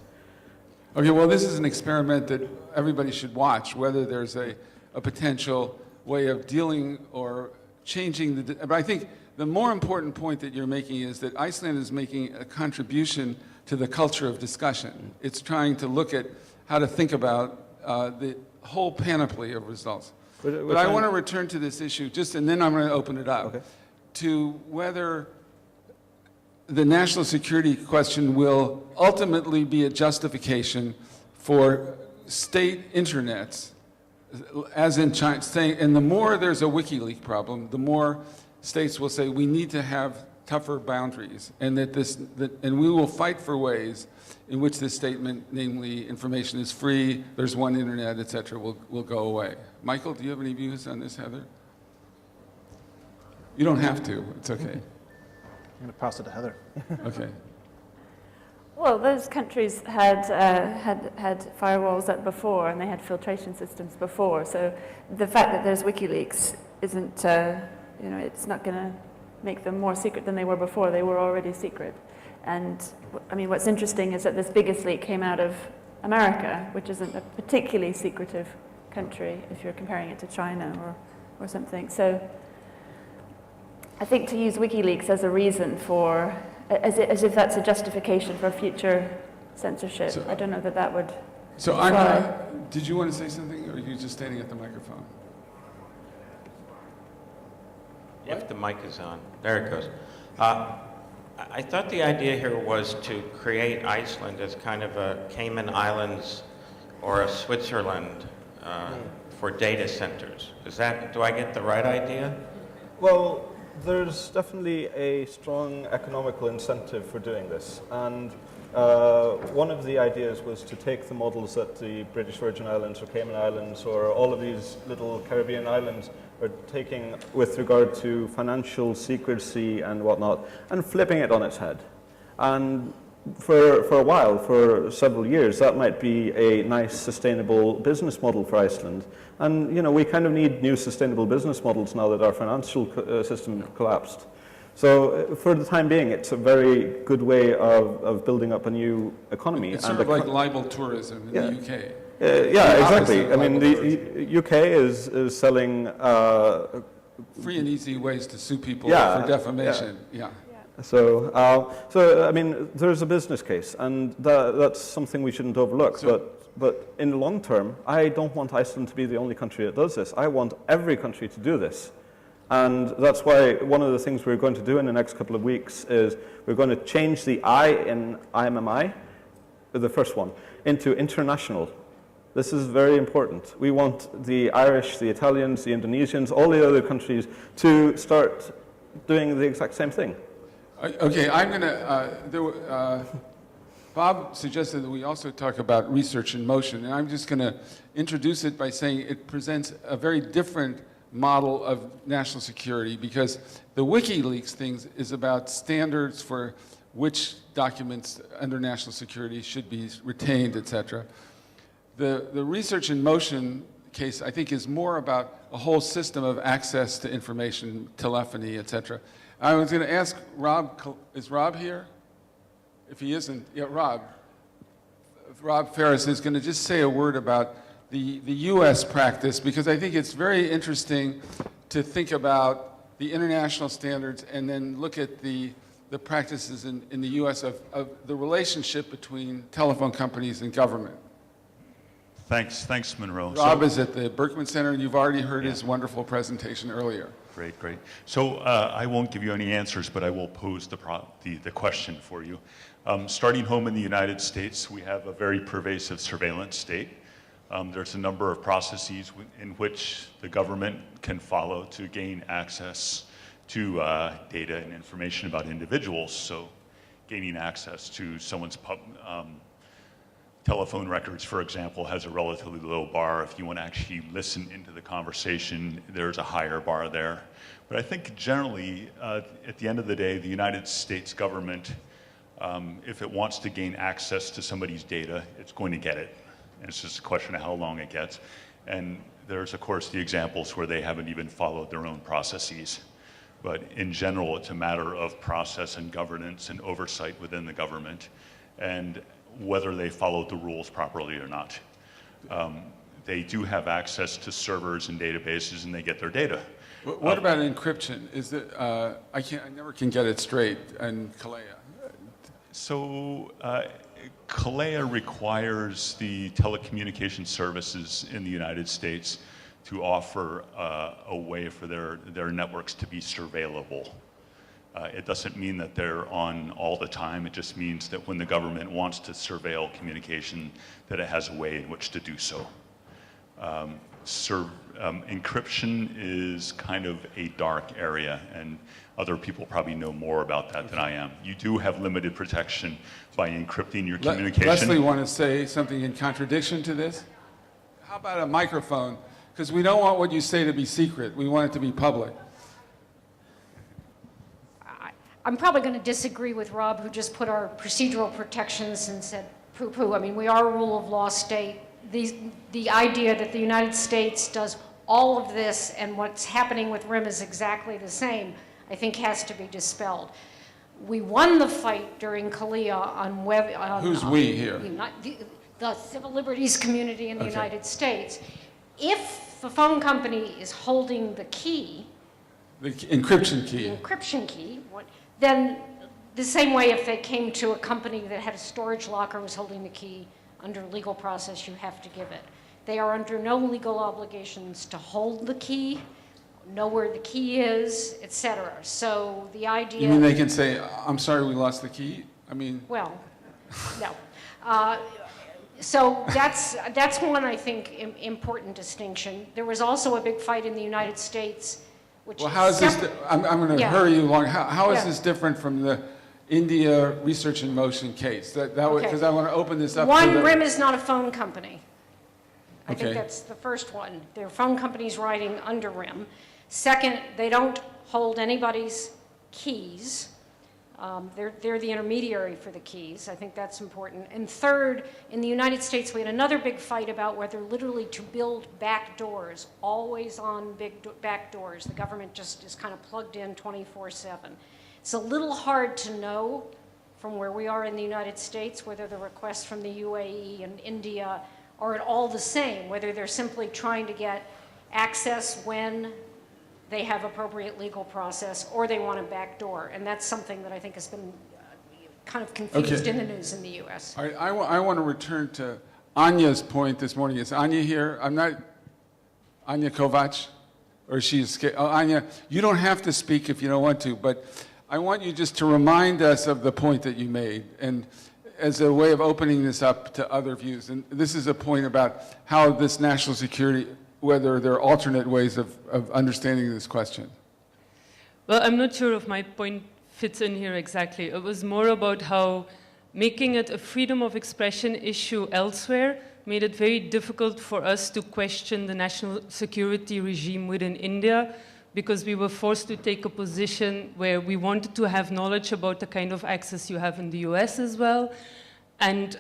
Okay, well, this is an experiment that everybody should watch, whether there's a potential way of dealing or changing but I think the more important point that you're making is that Iceland is making a contribution to the culture of discussion. It's trying to look at how to think about the whole panoply of results. But I want to return to this issue, and then I'm going to open it up, to whether the national security question will ultimately be a justification for state internets, as in China, and the more there's a WikiLeaks problem, the more states will say we need to have tougher boundaries, and and we will fight for ways in which this statement, namely information is free, there's one internet, et cetera, will go away. Michael, do you have any views on this, Heather? You don't have to, it's okay. I'm going to pass it to Heather. Okay. Well, those countries had firewalls before, and they had filtration systems before. So the fact that there's WikiLeaks isn't, it's not going to make them more secret than they were before. They were already secret. And I mean, what's interesting is that this biggest leak came out of America, which isn't a particularly secretive country if you're comparing it to China or something. So I think to use WikiLeaks as a reason for, as if that's a justification for future censorship, I don't know that would. So did you want to say something, or are you just standing at the microphone? If the mic is on, there it goes. I thought the idea here was to create Iceland as kind of a Cayman Islands or a Switzerland for data centers. Do I get the right idea? Well, there's definitely a strong economical incentive for doing this. And one of the ideas was to take the models that the British Virgin Islands or Cayman Islands or all of these little Caribbean islands are taking with regard to financial secrecy and whatnot, and flipping it on its head. And for a while, for several years, that might be a nice, sustainable business model for Iceland. And we kind of need new sustainable business models now that our financial system collapsed. So for the time being, it's a very good way of building up a new economy. It's sort of like libel tourism in the UK. Yeah, exactly. I mean, the UK is selling free and easy ways to sue people for defamation. Yeah. So I mean, there's a business case, and that's something we shouldn't overlook. But in the long term, I don't want Iceland to be the only country that does this. I want every country to do this. And that's why one of the things we're going to do in the next couple of weeks is we're going to change the I in IMMI, the first one, into international. This is very important. We want the Irish, the Italians, the Indonesians, all the other countries to start doing the exact same thing. Okay, I'm going to, Bob suggested that we also talk about research in motion, and I'm just going to introduce it by saying it presents a very different model of national security, because the WikiLeaks thing is about standards for which documents under national security should be retained, et cetera. The research in motion case, I think, is more about a whole system of access to information, telephony, et cetera. I was going to ask Rob, is Rob here? If he isn't, yeah, Rob Ferris is going to just say a word about the U.S. practice, because I think it's very interesting to think about the international standards and then look at the practices in the U.S. of the relationship between telephone companies and government. Thanks, Monroe. Rob is at the Berkman Center, and you've already heard his wonderful presentation earlier. Great. So I won't give you any answers, but I will pose the question for you. Starting home in the United States, we have a very pervasive surveillance state. There's a number of processes in which the government can follow to gain access to data and information about individuals. So gaining access to someone's telephone records, for example, has a relatively low bar. If you want to actually listen into the conversation, there's a higher bar there. But I think generally, at the end of the day, the United States government, if it wants to gain access to somebody's data, it's going to get it. And it's just a question of how long it gets. And there's, of course, the examples where they haven't even followed their own processes. But in general, it's a matter of process and governance and oversight within the government, and whether they followed the rules properly or not. They do have access to servers and databases, and they get their data. What about encryption? Is it, I never can get it straight in Kalea. So Kalea requires the telecommunication services in the United States to offer a way for their networks to be surveillable. It doesn't mean that they're on all the time. It just means that when the government wants to surveil communication, that it has a way in which to do so. encryption is kind of a dark area, and other people probably know more about that than I am. You do have limited protection by encrypting your communication. Leslie want to say something in contradiction to this? How about a microphone? Because we don't want what you say to be secret. We want it to be public. I'm probably going to disagree with Rob, who just put our procedural protections and said poo-poo. I mean, we are a rule of law state. The idea that the United States does all of this and what's happening with RIM is exactly the same, I think has to be dispelled. We won the fight during Kalia on web. Who's we here? The civil liberties community in the United States. If the phone company is holding the key, the encryption key, then the same way if they came to a company that had a storage locker was holding the key, under legal process you have to give it. They are under no legal obligations to hold the key, know where the key is, etc. So the idea... You mean they can say, I'm sorry we lost the key? I mean... Well, no. So that's one, I think, important distinction. There was also a big fight in the United States, which... Well, how is this... I'm going to hurry you along. How is this different from the India Research in Motion case? Because I want to open this up. One, RIM is not a phone company. I think that's the first one. There are phone companies writing under RIM. Second, they don't hold anybody's keys. They're the intermediary for the keys. I think that's important. And third, in the United States, we had another big fight about whether literally to build back doors, always on back doors. The government just is kind of plugged in 24/7. It's a little hard to know from where we are in the United States whether the requests from the UAE and India are at all the same, whether they're simply trying to get access when they have appropriate legal process or they want a back door. And that's something that I think has been kind of confused in the news in the U.S. All right, I want to return to Anya's point this morning. Is Anya here? I'm not... Anya Kovac? Or she's... Oh, Anya, you don't have to speak if you don't want to, but I want you just to remind us of the point that you made, and as a way of opening this up to other views. And this is a point about how this national security, whether there are alternate ways of understanding this question. Well, I'm not sure if my point fits in here exactly. It was more about how making it a freedom of expression issue elsewhere made it very difficult for us to question the national security regime within India, because we were forced to take a position where we wanted to have knowledge about the kind of access you have in the US as well, and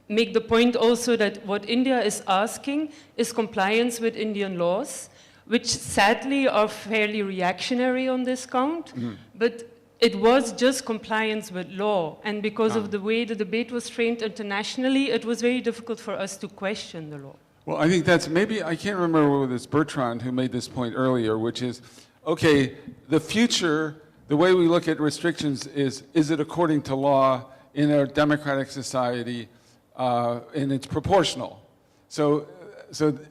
make the point also that what India is asking is compliance with Indian laws, which sadly are fairly reactionary on this count, but it was just compliance with law, and because of the way the debate was framed internationally, it was very difficult for us to question the law. Well, I think that's maybe, I can't remember whether it's Bertrand who made this point earlier, which is, okay, the future, the way we look at restrictions is it according to law in a democratic society, and it's proportional. So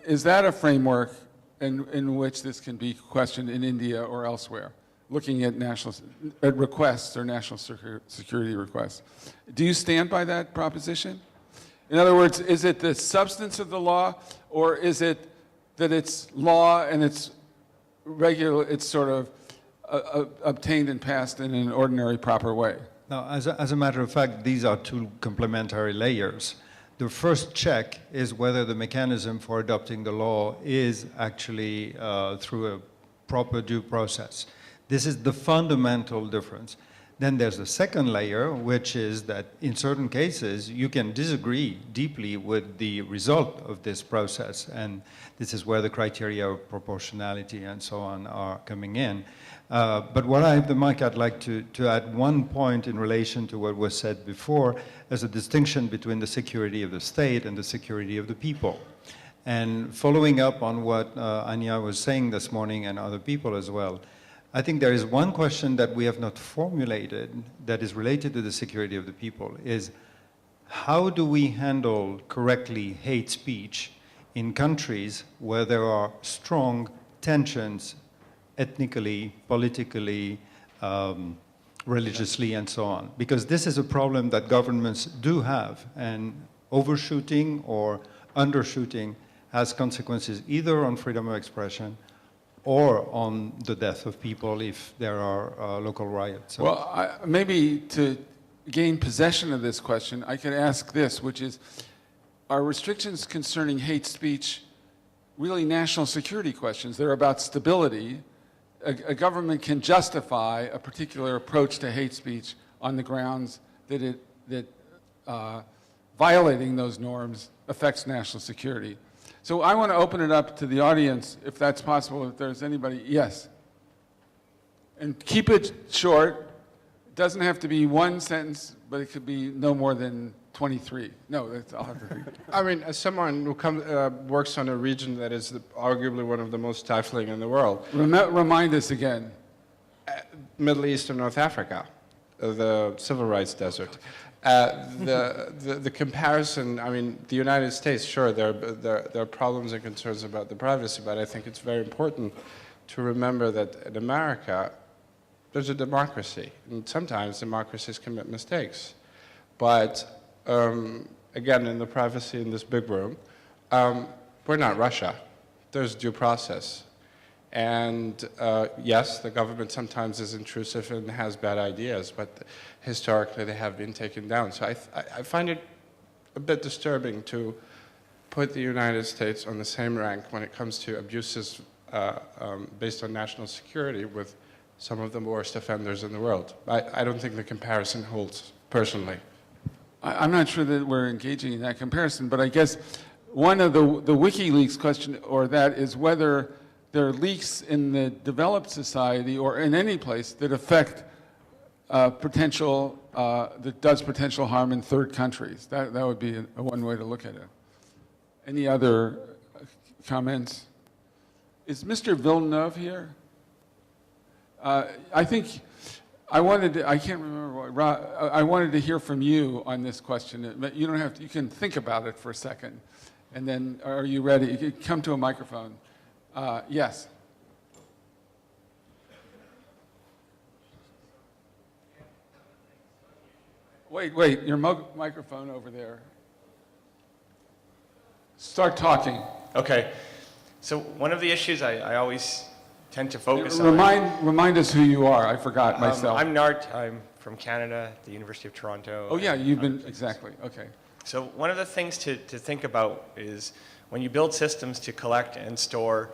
is that a framework in which this can be questioned in India or elsewhere, looking at requests or national security requests? Do you stand by that proposition? In other words, is it the substance of the law, or is it that it's law and it's sort of obtained and passed in an ordinary, proper way? Now, as a matter of fact, these are two complementary layers. The first check is whether the mechanism for adopting the law is actually through a proper due process. This is the fundamental difference. Then there's the second layer, which is that in certain cases, you can disagree deeply with the result of this process. And this is where the criteria of proportionality and so on are coming in. But while I have the mic, I'd like to add one point in relation to what was said before as a distinction between the security of the state and the security of the people. And following up on what Anya was saying this morning and other people as well, I think there is one question that we have not formulated that is related to the security of the people, is how do we handle correctly hate speech in countries where there are strong tensions ethnically, politically, religiously, and so on? Because this is a problem that governments do have, and overshooting or undershooting has consequences either on freedom of expression or on the death of people if there are local riots. So well, maybe to gain possession of this question, I could ask this, which is, are restrictions concerning hate speech really national security questions? They're about stability. A government can justify a particular approach to hate speech on the grounds that violating those norms affects national security. So I want to open it up to the audience, if that's possible, if there's anybody. Yes. And keep it short. It doesn't have to be one sentence, but it could be no more than 23. No, that's all I have to think. I mean, as someone who works on a region that is arguably one of the most stifling in the world. Remind us again. Middle East and North Africa, the civil rights desert. The comparison, I mean, the United States, sure, there are problems and concerns about the privacy, but I think it's very important to remember that in America, there's a democracy, and sometimes democracies commit mistakes. But again, in the privacy in this big room, we're not Russia. There's due process. And yes, the government sometimes is intrusive and has bad ideas, but historically they have been taken down. So I find it a bit disturbing to put the United States on the same rank when it comes to abuses based on national security with some of the worst offenders in the world. I don't think the comparison holds, personally. I'm not sure that we're engaging in that comparison, but I guess one of the WikiLeaks question, or that, is whether there are leaks in the developed society or in any place that affect that does potential harm in third countries. That would be one way to look at it. Any other comments? Is Mr. Villeneuve here? I think I wanted to, I can't remember what, I wanted to hear from you on this question. You don't have to, you can think about it for a second. And then, are you ready? You can come to a microphone. Yes. Wait, your microphone over there. Start talking. Okay. So one of the issues I always tend to focus on... Remind us who you are. I forgot myself. I'm Nart. I'm from Canada, the University of Toronto. Oh yeah, you've been, exactly, okay. So one of the things to think about is when you build systems to collect and store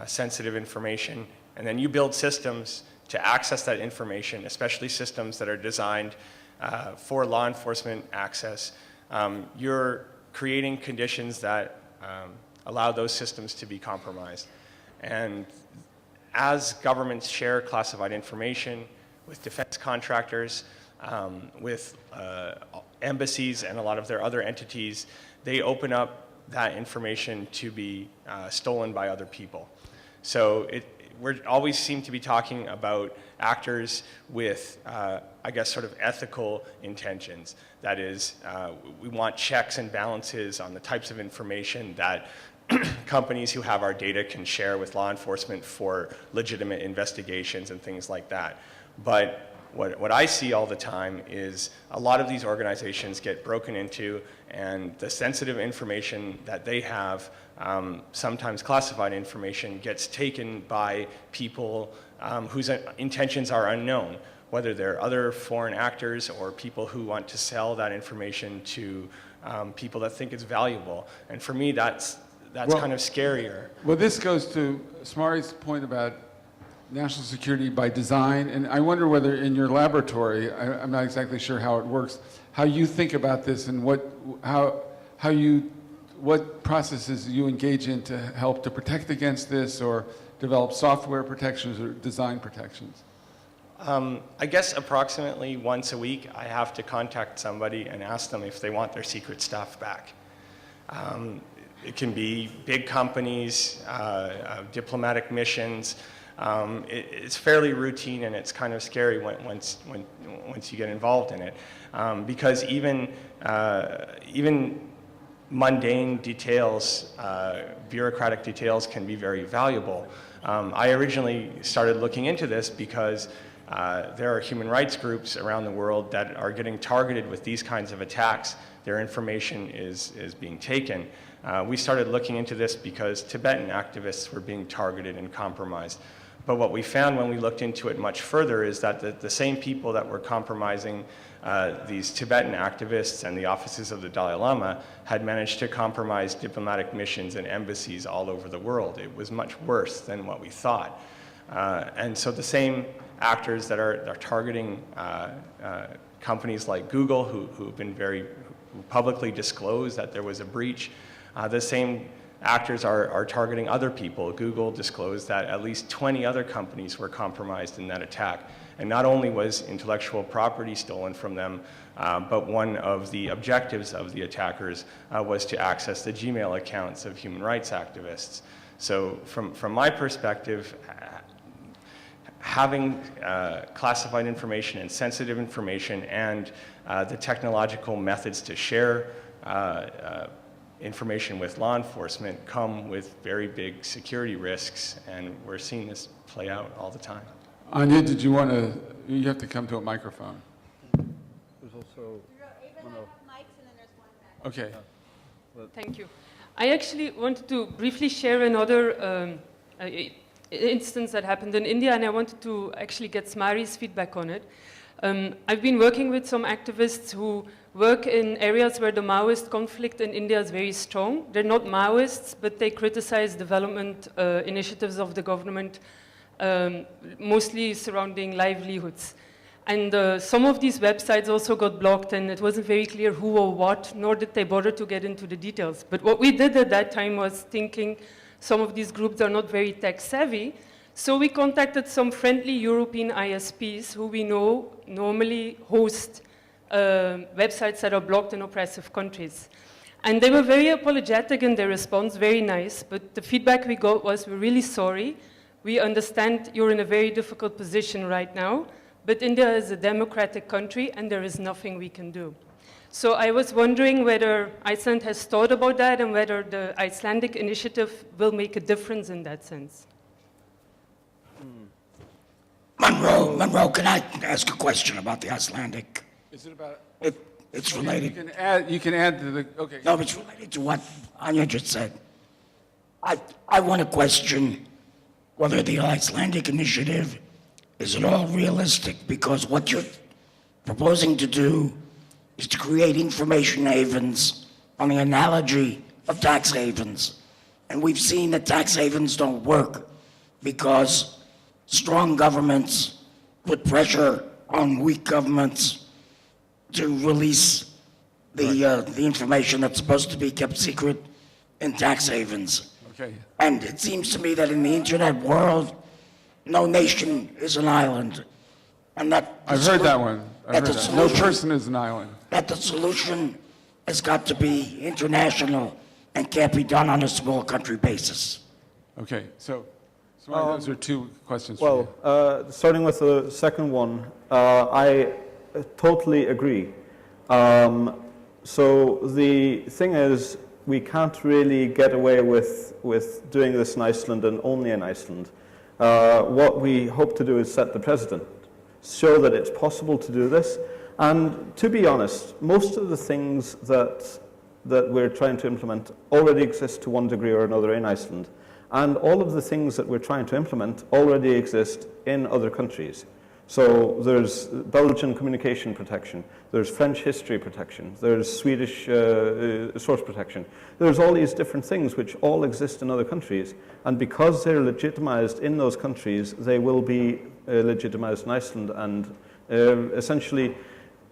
sensitive information, and then you build systems to access that information, especially systems that are designed for law enforcement access, you're creating conditions that allow those systems to be compromised. And as governments share classified information with defense contractors, with embassies and a lot of their other entities, they open up that information to be stolen by other people. So we always seem to be talking about actors with, I guess, sort of ethical intentions. That is, we want checks and balances on the types of information that companies who have our data can share with law enforcement for legitimate investigations and things like that. But what I see all the time is a lot of these organizations get broken into, and the sensitive information that they have, sometimes classified information, gets taken by people whose intentions are unknown, whether they're other foreign actors or people who want to sell that information to people that think it's valuable. And for me, that's kind of scarier. Well, this goes to Smari's point about national security by design, and I wonder whether in your laboratory, I'm not exactly sure how it works, how you think about this and what processes you engage in to help to protect against this, or develop software protections or design protections. I guess approximately once a week, I have to contact somebody and ask them if they want their secret stuff back. It can be big companies, diplomatic missions. It's fairly routine, and it's kind of scary once you get involved in it, because even mundane details, bureaucratic details, can be very valuable. I originally started looking into this because there are human rights groups around the world that are getting targeted with these kinds of attacks. Their information is being taken. We started looking into this because Tibetan activists were being targeted and compromised. But what we found when we looked into it much further is that the same people that were compromising these Tibetan activists and the offices of the Dalai Lama had managed to compromise diplomatic missions and embassies all over the world. It was much worse than what we thought. And so the same actors that are targeting companies like Google, who've been who publicly disclosed that there was a breach, the same actors are targeting other people. Google disclosed that at least 20 other companies were compromised in that attack. And not only was intellectual property stolen from them, but one of the objectives of the attackers was to access the Gmail accounts of human rights activists. So from my perspective, having classified information and sensitive information and the technological methods to share information with law enforcement come with very big security risks, and we're seeing this play out all the time. Anya, did you want to, you have to come to a microphone. There's also Okay. Thank you. I actually wanted to briefly share another instance that happened in India, and I wanted to actually get Smari's feedback on it. I've been working with some activists who work in areas where the Maoist conflict in India is very strong. They're not Maoists, but they criticize development initiatives of the government, mostly surrounding livelihoods. And some of these websites also got blocked, and it wasn't very clear who or what, nor did they bother to get into the details. But what we did at that time was thinking some of these groups are not very tech savvy. So we contacted some friendly European ISPs who we know normally host websites that are blocked in oppressive countries. And they were very apologetic in their response, very nice, but the feedback we got was, we're really sorry. We understand you're in a very difficult position right now, but India is a democratic country and there is nothing we can do. So I was wondering whether Iceland has thought about that and whether the Icelandic initiative will make a difference in that sense. Monroe, can I ask a question about the Icelandic? Is it about? It's related. You can add to the, okay. No, it's related to what Anya just said. I want to question whether the Icelandic initiative is at all realistic, because what you're proposing to do is to create information havens on the analogy of tax havens. And we've seen that tax havens don't work because strong governments put pressure on weak governments to release the information that's supposed to be kept secret in tax havens. Okay. And it seems to me that in the internet world, no nation is an island. And that I've heard that one. No person is an island. That the solution has got to be international and can't be done on a small country basis. Okay, so those are two questions. Well, starting with the second one, I totally agree. So the thing is, we can't really get away with doing this in Iceland and only in Iceland. What we hope to do is set the precedent, show that it's possible to do this. And to be honest, most of the things that we're trying to implement already exist to one degree or another in Iceland. And all of the things that we're trying to implement already exist in other countries. So there's Belgian communication protection, there's French history protection, there's Swedish source protection. There's all these different things which all exist in other countries. And because they're legitimized in those countries, they will be legitimized in Iceland. And essentially,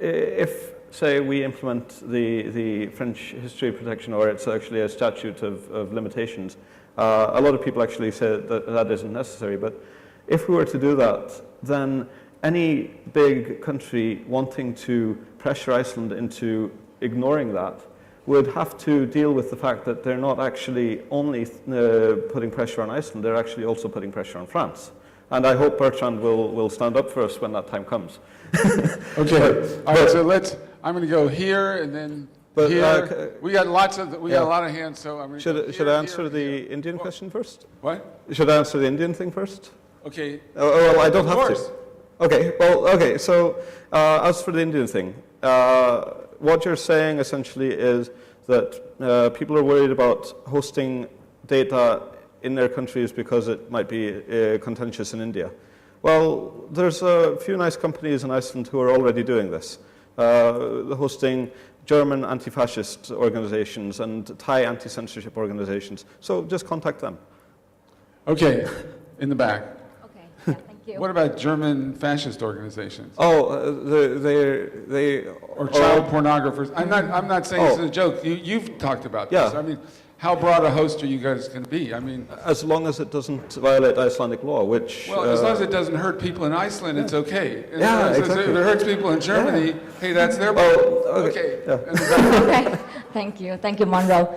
if, say, we implement the French history protection, or it's actually a statute of limitations, a lot of people actually say that that isn't necessary. But if we were to do that, then any big country wanting to pressure Iceland into ignoring that would have to deal with the fact that they're not actually only putting pressure on Iceland, they're actually also putting pressure on France. And I hope Bertrand will stand up for us when that time comes. Okay, all right, so I'm going to go here and then here. We got a lot of hands, so I'm going to go Should I answer the Indian question first? What? Should I answer the Indian thing first? Okay. Well, I don't have to. So as for the Indian thing, what you're saying essentially is that people are worried about hosting data in their countries because it might be contentious in India. Well, there's a few nice companies in Iceland who are already doing this, hosting German anti-fascist organizations and Thai anti-censorship organizations. So just contact them. Okay, in the back. Okay, yeah, thank you. What about German fascist organizations? They or child pornographers? I'm not saying this is a joke. You've talked about this. Yeah. I mean, how broad a host are you guys going to be? I mean, as long as it doesn't violate Icelandic law, which as long as it doesn't hurt people in Iceland, it's okay. And exactly. If it hurts people in Germany, hey, that's their problem. Okay. Okay. Thank you, Monroe.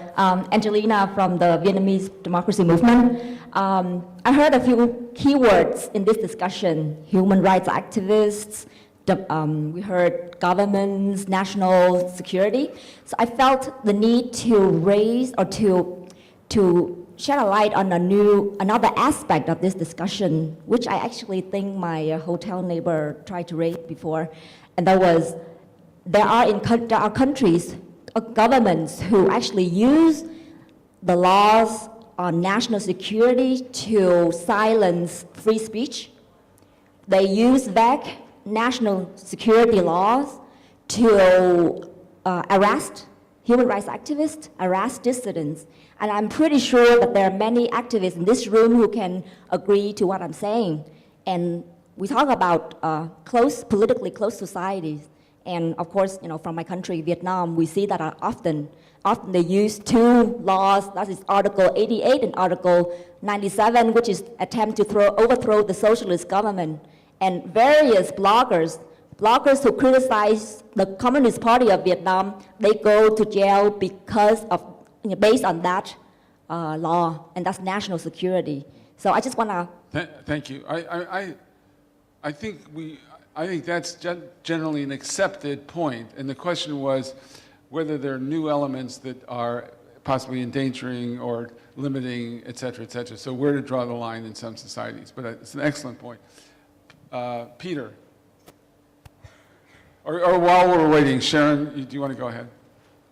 Angelina from the Vietnamese Democracy Movement. I heard a few keywords in this discussion: human rights activists. We heard governments, national security. So I felt the need to raise or to shed a light on another aspect of this discussion, which I actually think my hotel neighbor tried to raise before, and that was there are countries, governments who actually use the laws on national security to silence free speech. They use back national security laws to arrest human rights activists, arrest dissidents. And I'm pretty sure that there are many activists in this room who can agree to what I'm saying. And we talk about politically close societies. And of course, from my country, Vietnam, we see that often they use two laws, that is Article 88 and Article 97, which is attempt to overthrow the socialist government. And various bloggers who criticize the Communist Party of Vietnam, they go to jail because of, based on that law, and that's national security. So I just want to... Thank you. I think that's generally an accepted point, and the question was whether there are new elements that are possibly endangering or limiting, et cetera, et cetera. So where to draw the line in some societies, but it's an excellent point. Peter, or while we're waiting, Sharon, do you want to go ahead?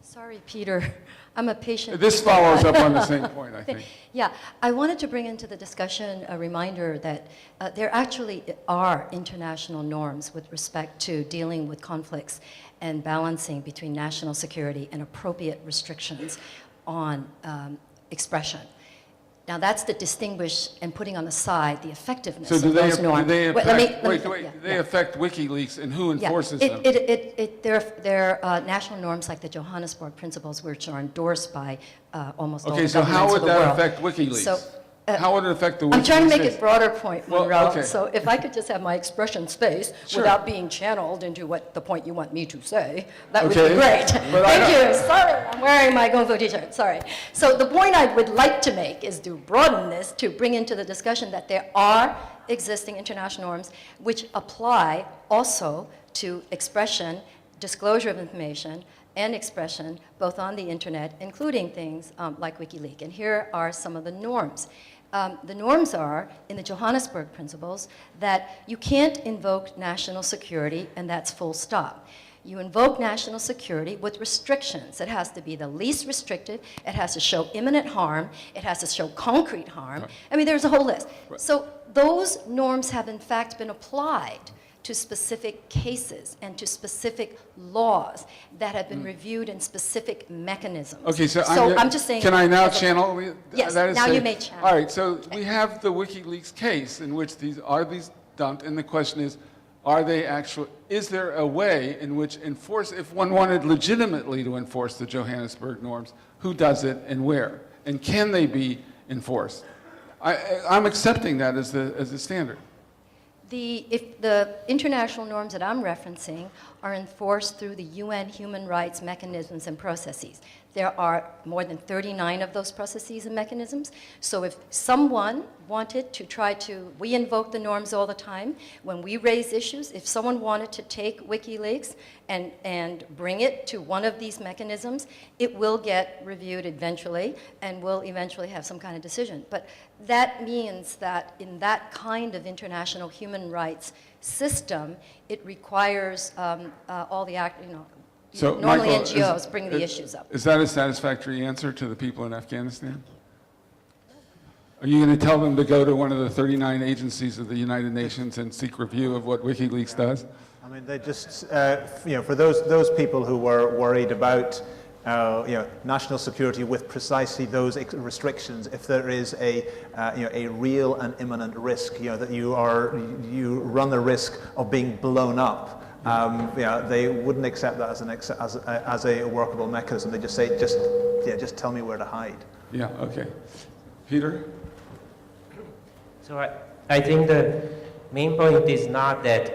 Sorry, Peter. I'm a patient. This follows up on the same point, I think. Yeah, I wanted to bring into the discussion a reminder that there actually are international norms with respect to dealing with conflicts and balancing between national security and appropriate restrictions on expression. Now that's the distinguish and putting on the side the effectiveness of those norms. Do they they affect WikiLeaks, and who enforces them? They're national norms like the Johannesburg Principles, which are endorsed by almost all the governments of the world. Okay, so how would that affect WikiLeaks? How would it affect the WikiLeaks? I'm trying to make it broader point, Monroe. Well, okay. So if I could just have my expression space without being channeled into what the point you want me to say, that would be great. Thank you. Sorry, I'm wearing my Kung Fu t-shirt. Sorry. So the point I would like to make is to broaden this, to bring into the discussion that there are existing international norms which apply also to expression, disclosure of information, and expression, both on the internet, including things like WikiLeaks. And here are some of the norms. The norms are, in the Johannesburg Principles, that you can't invoke national security, and that's full stop. You invoke national security with restrictions. It has to be the least restrictive. It has to show imminent harm. It has to show concrete harm. Right. I mean, there's a whole list. Right. So those norms have, in fact, been applied to specific cases and to specific laws that have been reviewed in specific mechanisms. Okay, so I'm just saying... Can I now channel? Yes, now you may channel. All right, so we have the WikiLeaks case in which these dumped, and the question is, is there a way in which if one wanted legitimately to enforce the Johannesburg norms, who does it and where? And can they be enforced? I'm accepting that as the standard. If the international norms that I'm referencing are enforced through the UN human rights mechanisms and processes. There are more than 39 of those processes and mechanisms. So if someone wanted to we invoke the norms all the time. When we raise issues, if someone wanted to take WikiLeaks and bring it to one of these mechanisms, it will get reviewed eventually and will eventually have some kind of decision. But that means that in that kind of international human rights system, it requires all the So, normally Michael, NGOs bring the issues up. Is that a satisfactory answer to the people in Afghanistan? Are you going to tell them to go to one of the 39 agencies of the United Nations and seek review of what WikiLeaks does? I mean, they just, for those people who were worried about, national security with precisely those restrictions, if there is a real and imminent risk, that you run the risk of being blown up. They wouldn't accept that as a workable mechanism. They just say, just tell me where to hide. Yeah. Okay. Peter. So I think the main point is not that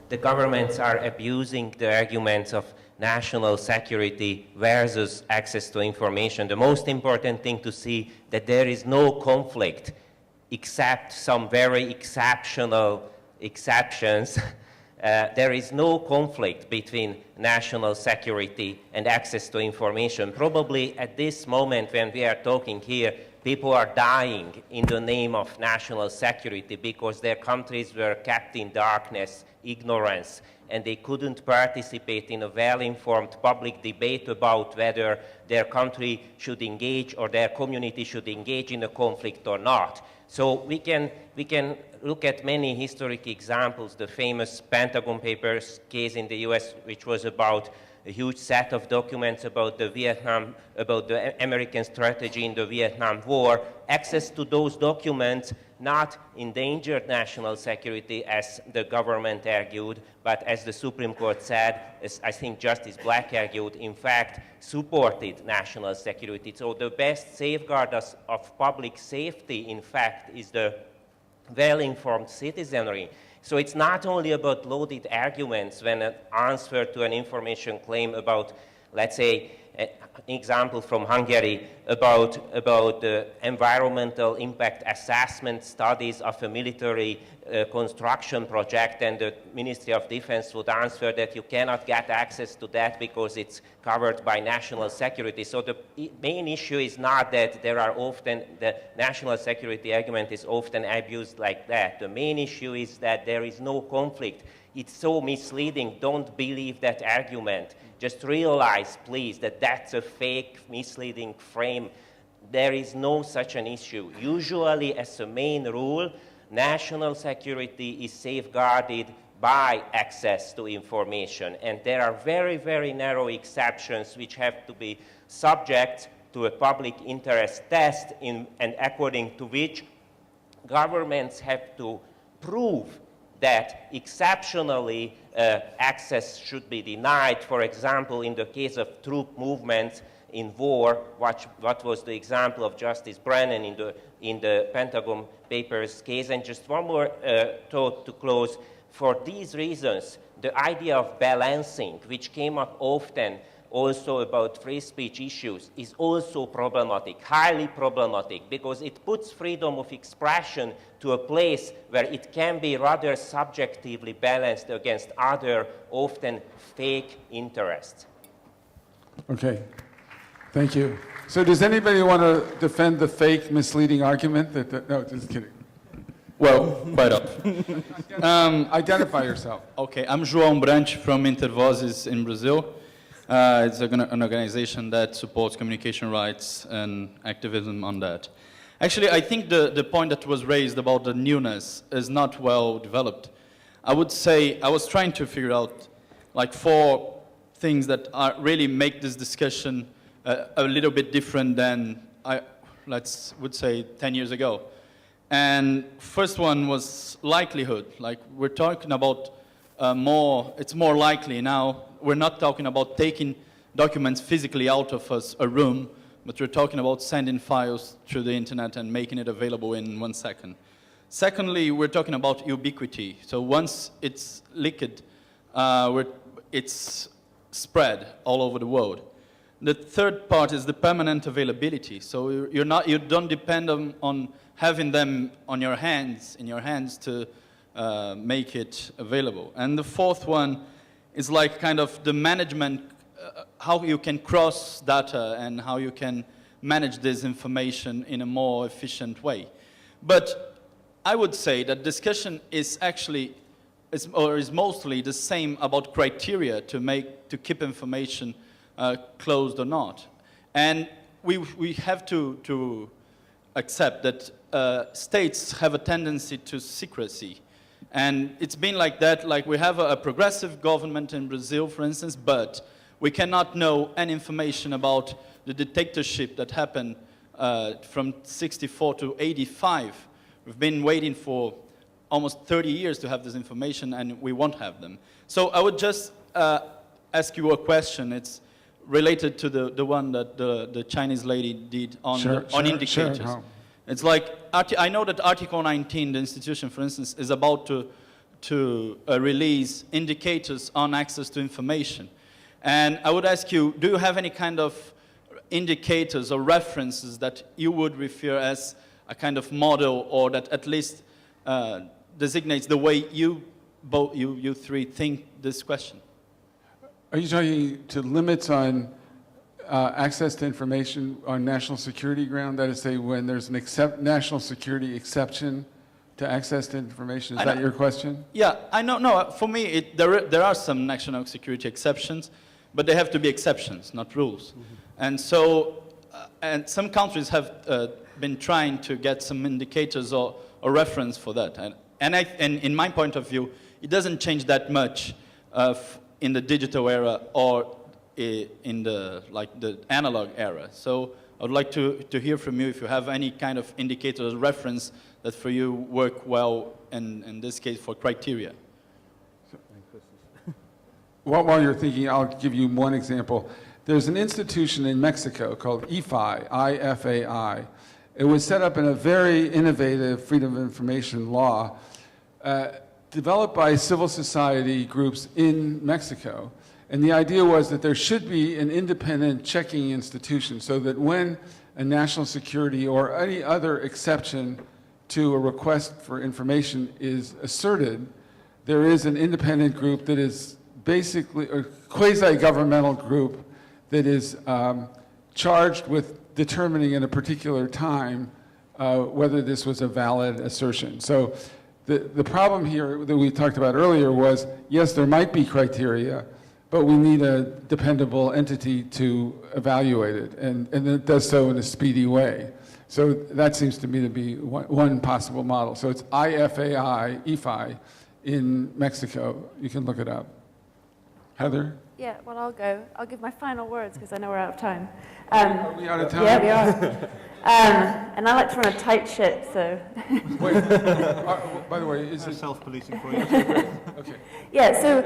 the governments are abusing the arguments of national security versus access to information. The most important thing to see that there is no conflict except some very exceptional exceptions. There is no conflict between national security and access to information. Probably at this moment when we are talking here, people are dying in the name of national security because their countries were kept in darkness, ignorance, and they couldn't participate in a well-informed public debate about whether their country should engage or their community should engage in a conflict or not. So we can look at many historic examples. The famous Pentagon Papers case in the US, which was about a huge set of documents about the American strategy in the Vietnam War. Access to those documents not endangered national security, as the government argued, but as the Supreme Court said, as I think Justice Black argued, in fact, supported national security. So the best safeguard of public safety, in fact, is the well-informed citizenry. So it's not only about loaded arguments when an answer to an information claim about, let's say, an example from Hungary about the environmental impact assessment studies of a military construction project, and the Ministry of Defense would answer that you cannot get access to that because it's covered by national security. So the main issue is not that there are often, the national security argument is often abused like that. The main issue is that there is no conflict. It's so misleading. Don't believe that argument. Just realize, please, that that's a fake, misleading frame. There is no such an issue. Usually, as a main rule, national security is safeguarded by access to information. And there are very, very narrow exceptions which have to be subject to a public interest test, and according to which governments have to prove that exceptionally access should be denied. For example, in the case of troop movements in war, what was the example of Justice Brennan in the Pentagon Papers case. And just one more thought to close. For these reasons, the idea of balancing, which came up often also about free speech issues, is also problematic, highly problematic, because it puts freedom of expression to a place where it can be rather subjectively balanced against other, often fake interests. Okay, thank you. So does anybody want to defend the fake, misleading argument? No, just kidding. Well, quite up. Identify yourself. Okay, I'm João Branch from Intervozes in Brazil. It's an organization that supports communication rights and activism on that. Actually, I think the point that was raised about the newness is not well developed. I would say, I was trying to figure out like 4 things that really make this discussion a little bit different than would say 10 years ago. And first one was likelihood. Like we're talking about it's more likely now. We're not talking about taking documents physically out of a room, but we're talking about sending files through the internet and making it available in 1 second. Secondly, we're talking about ubiquity. So once it's leaked, it's spread all over the world. The third part is the permanent availability. So you don't depend on having them in your hands to make it available. And the fourth one is like kind of the management, how you can cross data and how you can manage this information in a more efficient way. But I would say that discussion is actually, is mostly the same about criteria to keep information closed or not. And we have to accept that states have a tendency to secrecy. And it's been like that, like we have a progressive government in Brazil, for instance, but we cannot know any information about the dictatorship that happened from 64 to 85. We've been waiting for almost 30 years to have this information, and we won't have them. So I would just ask you a question. It's related to the one that the Chinese lady did on, on indicators. Sure. It's like, I know that Article 19, the institution, for instance, is about to release indicators on access to information. And I would ask you, do you have any kind of indicators or references that you would refer as a kind of model, or that at least designates the way you three think this question? Are you talking to limits on access to information on national security ground? That is, say, when there's an national security exception to access to information? Is that your question? Yeah, I know. No, for me, there are some national security exceptions, but they have to be exceptions, not rules. Mm-hmm. And so, and some countries have been trying to get some indicators or reference for that. And in my point of view, it doesn't change that much in the digital era or in the analog era. So I would like to hear from you if you have any kind of indicators or reference that for you work well in this case for criteria. While you're thinking, I'll give you one example. There's an institution in Mexico called IFAI, I-F-A-I. It was set up in a very innovative freedom of information law developed by civil society groups in Mexico. And the idea was that there should be an independent checking institution so that when a national security or any other exception to a request for information is asserted, there is an independent group that is basically a quasi-governmental group that is charged with determining in a particular time whether this was a valid assertion. So the problem here that we talked about earlier was, yes, there might be criteria, but we need a dependable entity to evaluate it, and it does so in a speedy way. So that seems to me to be one possible model. So it's IFAI, IFAI, in Mexico. You can look it up. Heather? Yeah, well, I'll go. I'll give my final words because I know we're out of time. Are we out of time? Yeah, we are. And I like to run a tight ship, so. Wait, by the way, is it self-policing for you? Okay. Yeah, so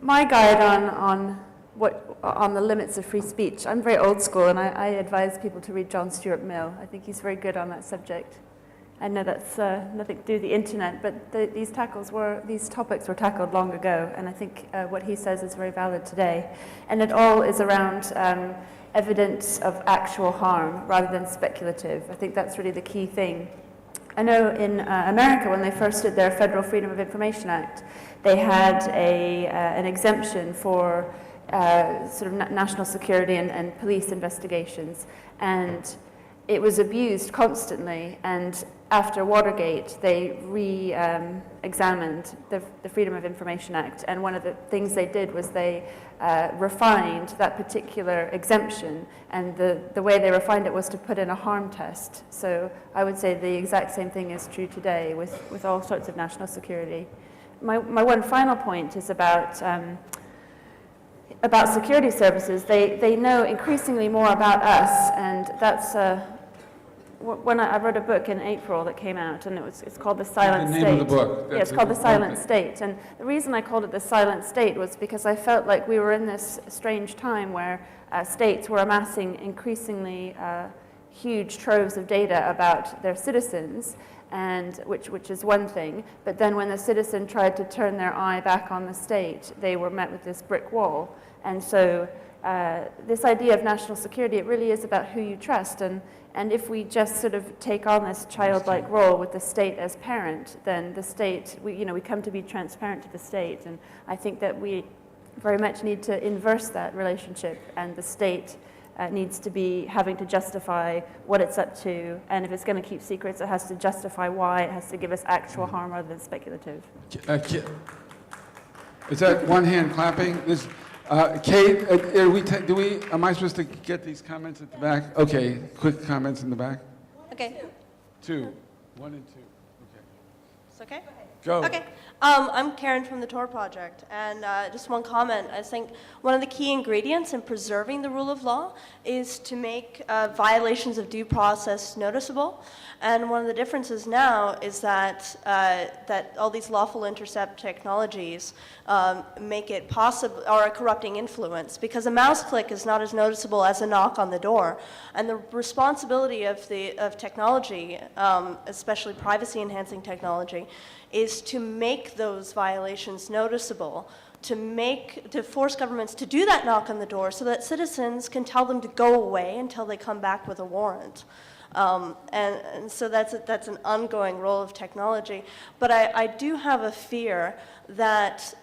my guide on the limits of free speech, I'm very old school, and I advise people to read John Stuart Mill. I think he's very good on that subject. I know that's nothing to do with the internet, but these topics were tackled long ago, and I think what he says is very valid today. And it all is around evidence of actual harm rather than speculative. I think that's really the key thing. I know in America, when they first did their Federal Freedom of Information Act, they had an exemption for sort of national security and police investigations, and it was abused constantly, and after Watergate, they re-examined the Freedom of Information Act, and one of the things they did was they refined that particular exemption, and the way they refined it was to put in a harm test. So I would say the exact same thing is true today with all sorts of national security. My one final point is about security services. They know increasingly more about us, and that's when I wrote a book in April that came out, and it's called The Silent State. The name of the book. Yeah, it's called The Silent State. And the reason I called it The Silent State was because I felt like we were in this strange time where states were amassing increasingly huge troves of data about their citizens, and which is one thing. But then when the citizen tried to turn their eye back on the state, they were met with this brick wall. And so this idea of national security, it really is about who you trust. And if we just sort of take on this childlike role with the state as parent, then the state, we come to be transparent to the state. And I think that we very much need to inverse that relationship, and the state needs to be having to justify what it's up to, and if it's going to keep secrets, it has to justify why, it has to give us actual harm rather than speculative. Is that one hand clapping? Kate, am I supposed to get these comments at the back? Okay, quick comments in the back. Okay. 2, 1 and 2. Okay. It's okay? Go. Okay. I'm Karen from the Tor Project, and just one comment. I think one of the key ingredients in preserving the rule of law is to make violations of due process noticeable. And one of the differences now is that that all these lawful intercept technologies make it possible, or a corrupting influence, because a mouse click is not as noticeable as a knock on the door. And the responsibility of technology, especially privacy-enhancing technology, is to make those violations noticeable, to force governments to do that knock on the door so that citizens can tell them to go away until they come back with a warrant. And so that's an ongoing role of technology. But I do have a fear that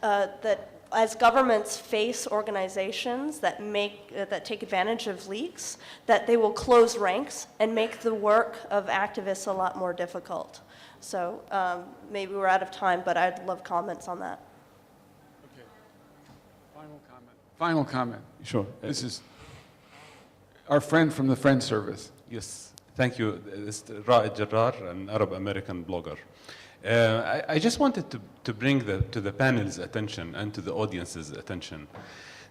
as governments face organizations that take advantage of leaks, that they will close ranks and make the work of activists a lot more difficult. So maybe we're out of time, but I'd love comments on that. Okay. Final comment. Sure. This is our friend from the Friend Service. Yes. Thank you. This is Ra'id Jarrar, an Arab American blogger. I just wanted to bring to the panel's attention and to the audience's attention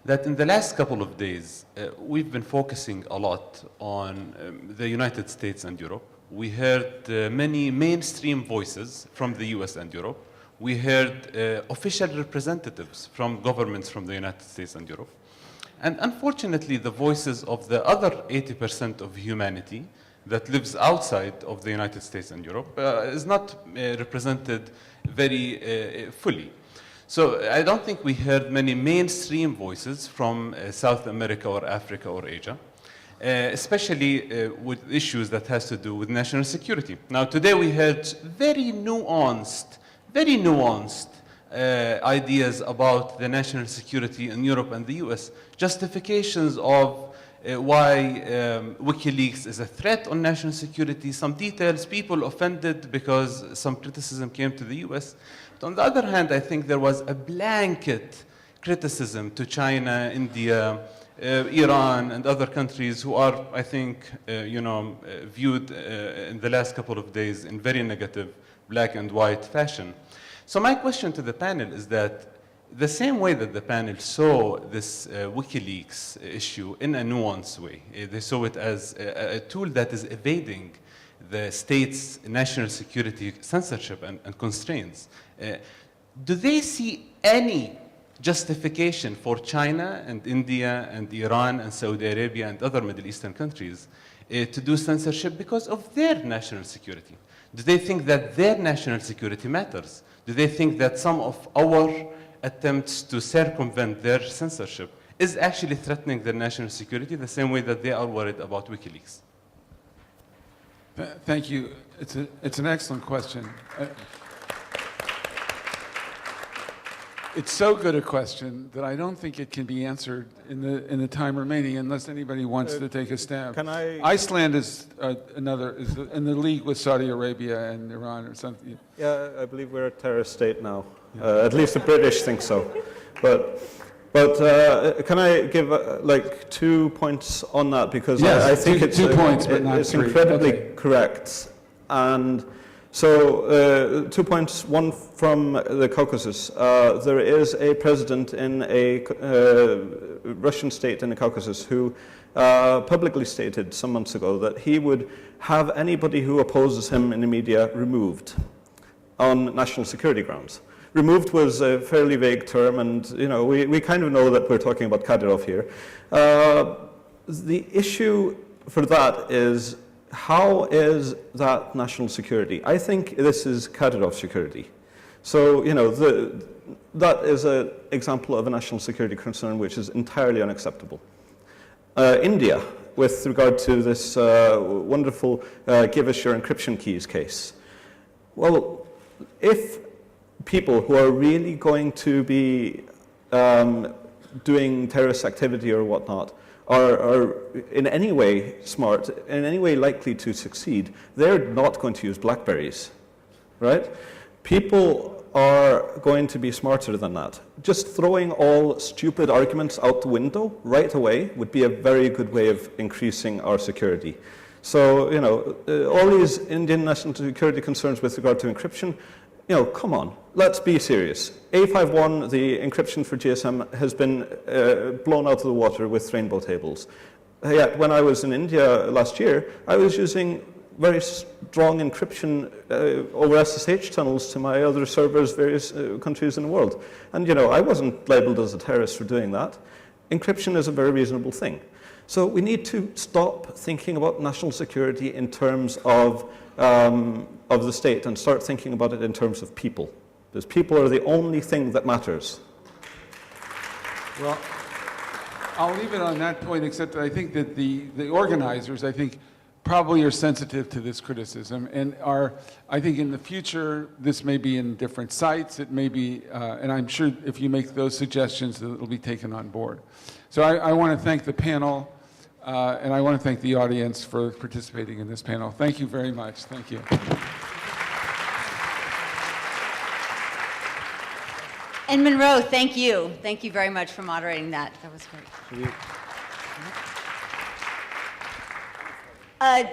that in the last couple of days, we've been focusing a lot on the United States and Europe. We heard many mainstream voices from the US and Europe. We heard official representatives from governments from the United States and Europe. And unfortunately, the voices of the other 80% of humanity that lives outside of the United States and Europe is not represented very fully. So I don't think we heard many mainstream voices from South America or Africa or Asia, especially with issues that has to do with national security. Now today we heard very nuanced ideas about the national security in Europe and the US, justifications of why Wikileaks is a threat on national security, some details, people offended because some criticism came to the US. But on the other hand, I think there was a blanket criticism to China, India, Iran, and other countries who are, I think, viewed in the last couple of days in very negative black and white fashion. So my question to the panel is that the same way that the panel saw this WikiLeaks issue in a nuanced way, they saw it as a tool that is evading the state's national security censorship and constraints. Do they see any justification for China and India and Iran and Saudi Arabia and other Middle Eastern countries to do censorship because of their national security? Do they think that their national security matters? Do they think that some of our attempts to circumvent their censorship is actually threatening their national security the same way that they are worried about WikiLeaks? Thank you. It's an excellent question. It's so good a question that I don't think it can be answered in the time remaining unless anybody wants to take a stab. Iceland is in the league with Saudi Arabia and Iran or something. Yeah, I believe we're a terrorist state now. At least the British think so. But can I give like 2 points on that, because yes, I think two points, but not it's three. incredibly Okay. correct. And so 2 points, one from the Caucasus. There is a president in a Russian state in the Caucasus who publicly stated some months ago that he would have anybody who opposes him in the media removed on national security grounds. Removed was a fairly vague term, and we kind of know that we're talking about Kadyrov here. The issue for that is, how is that national security? I think this is Kadyrov security. So, that is an example of a national security concern which is entirely unacceptable. India, with regard to this wonderful give us your encryption keys case. Well, if people who are really going to be doing terrorist activity or whatnot are in any way smart, in any way likely to succeed, they're not going to use BlackBerries, right? People are going to be smarter than that. Just throwing all stupid arguments out the window right away would be a very good way of increasing our security. So, you know, all these Indian national security concerns with regard to encryption, you know, come on, let's be serious. A51, the encryption for GSM, has been blown out of the water with rainbow tables. Yet, when I was in India last year, I was using very strong encryption over SSH tunnels to my other servers, various countries in the world. And, you know, I wasn't labeled as a terrorist for doing that. Encryption is a very reasonable thing. So we need to stop thinking about national security in terms of the state and start thinking about it in terms of people. Because people are the only thing that matters. Well, I'll leave it on that point, except that I think that the organizers, I think, probably are sensitive to this criticism and are, I think in the future, this may be in different sites, it may be, and I'm sure if you make those suggestions, it'll be taken on board. So I want to thank the panel, and I want to thank the audience for participating in this panel. Thank you very much. Thank you. And Monroe, thank you. Thank you very much for moderating that. That was great.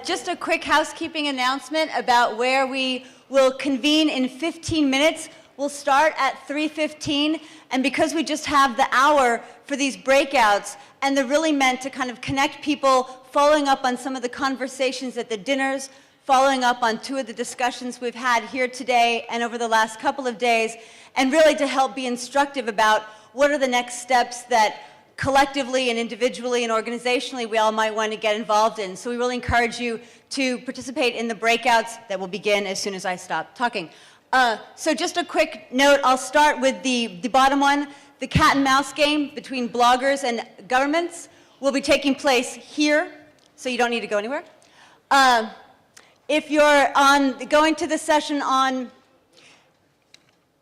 Just a quick housekeeping announcement about where we will convene in 15 minutes. We'll start at 3:15, and because we just have the hour for these breakouts, and they're really meant to kind of connect people, following up on some of the conversations at the dinners, following up on 2 of the discussions we've had here today and over the last couple of days, and really to help be instructive about what are the next steps that collectively and individually and organizationally we all might want to get involved in. So we really encourage you to participate in the breakouts that will begin as soon as I stop talking. So just a quick note, I'll start with the bottom one. The cat and mouse game between bloggers and governments will be taking place here, so you don't need to go anywhere. If you're going to the session on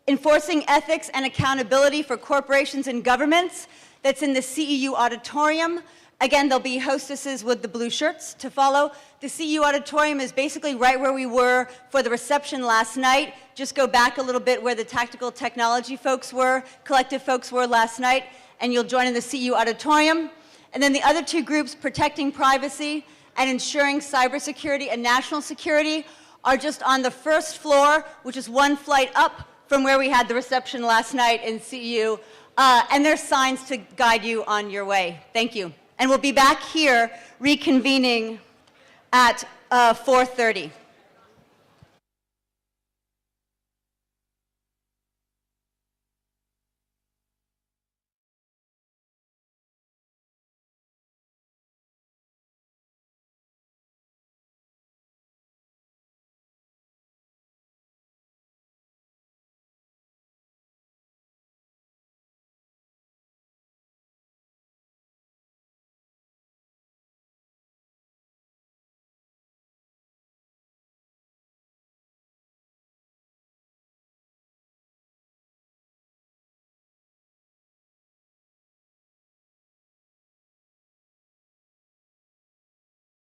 enforcing ethics and accountability for corporations and governments, that's in the CEU auditorium. Again, there'll be hostesses with the blue shirts to follow. The CEU auditorium is basically right where we were for the reception last night. Just go back a little bit where the tactical technology folks were, collective folks were last night, and you'll join in the CEU auditorium. And then the other 2 groups, protecting privacy and ensuring cybersecurity and national security, are just on the first floor, which is 1 flight up from where we had the reception last night in CEU. And there's signs to guide you on your way. Thank you. And we'll be back here reconvening at 4:30.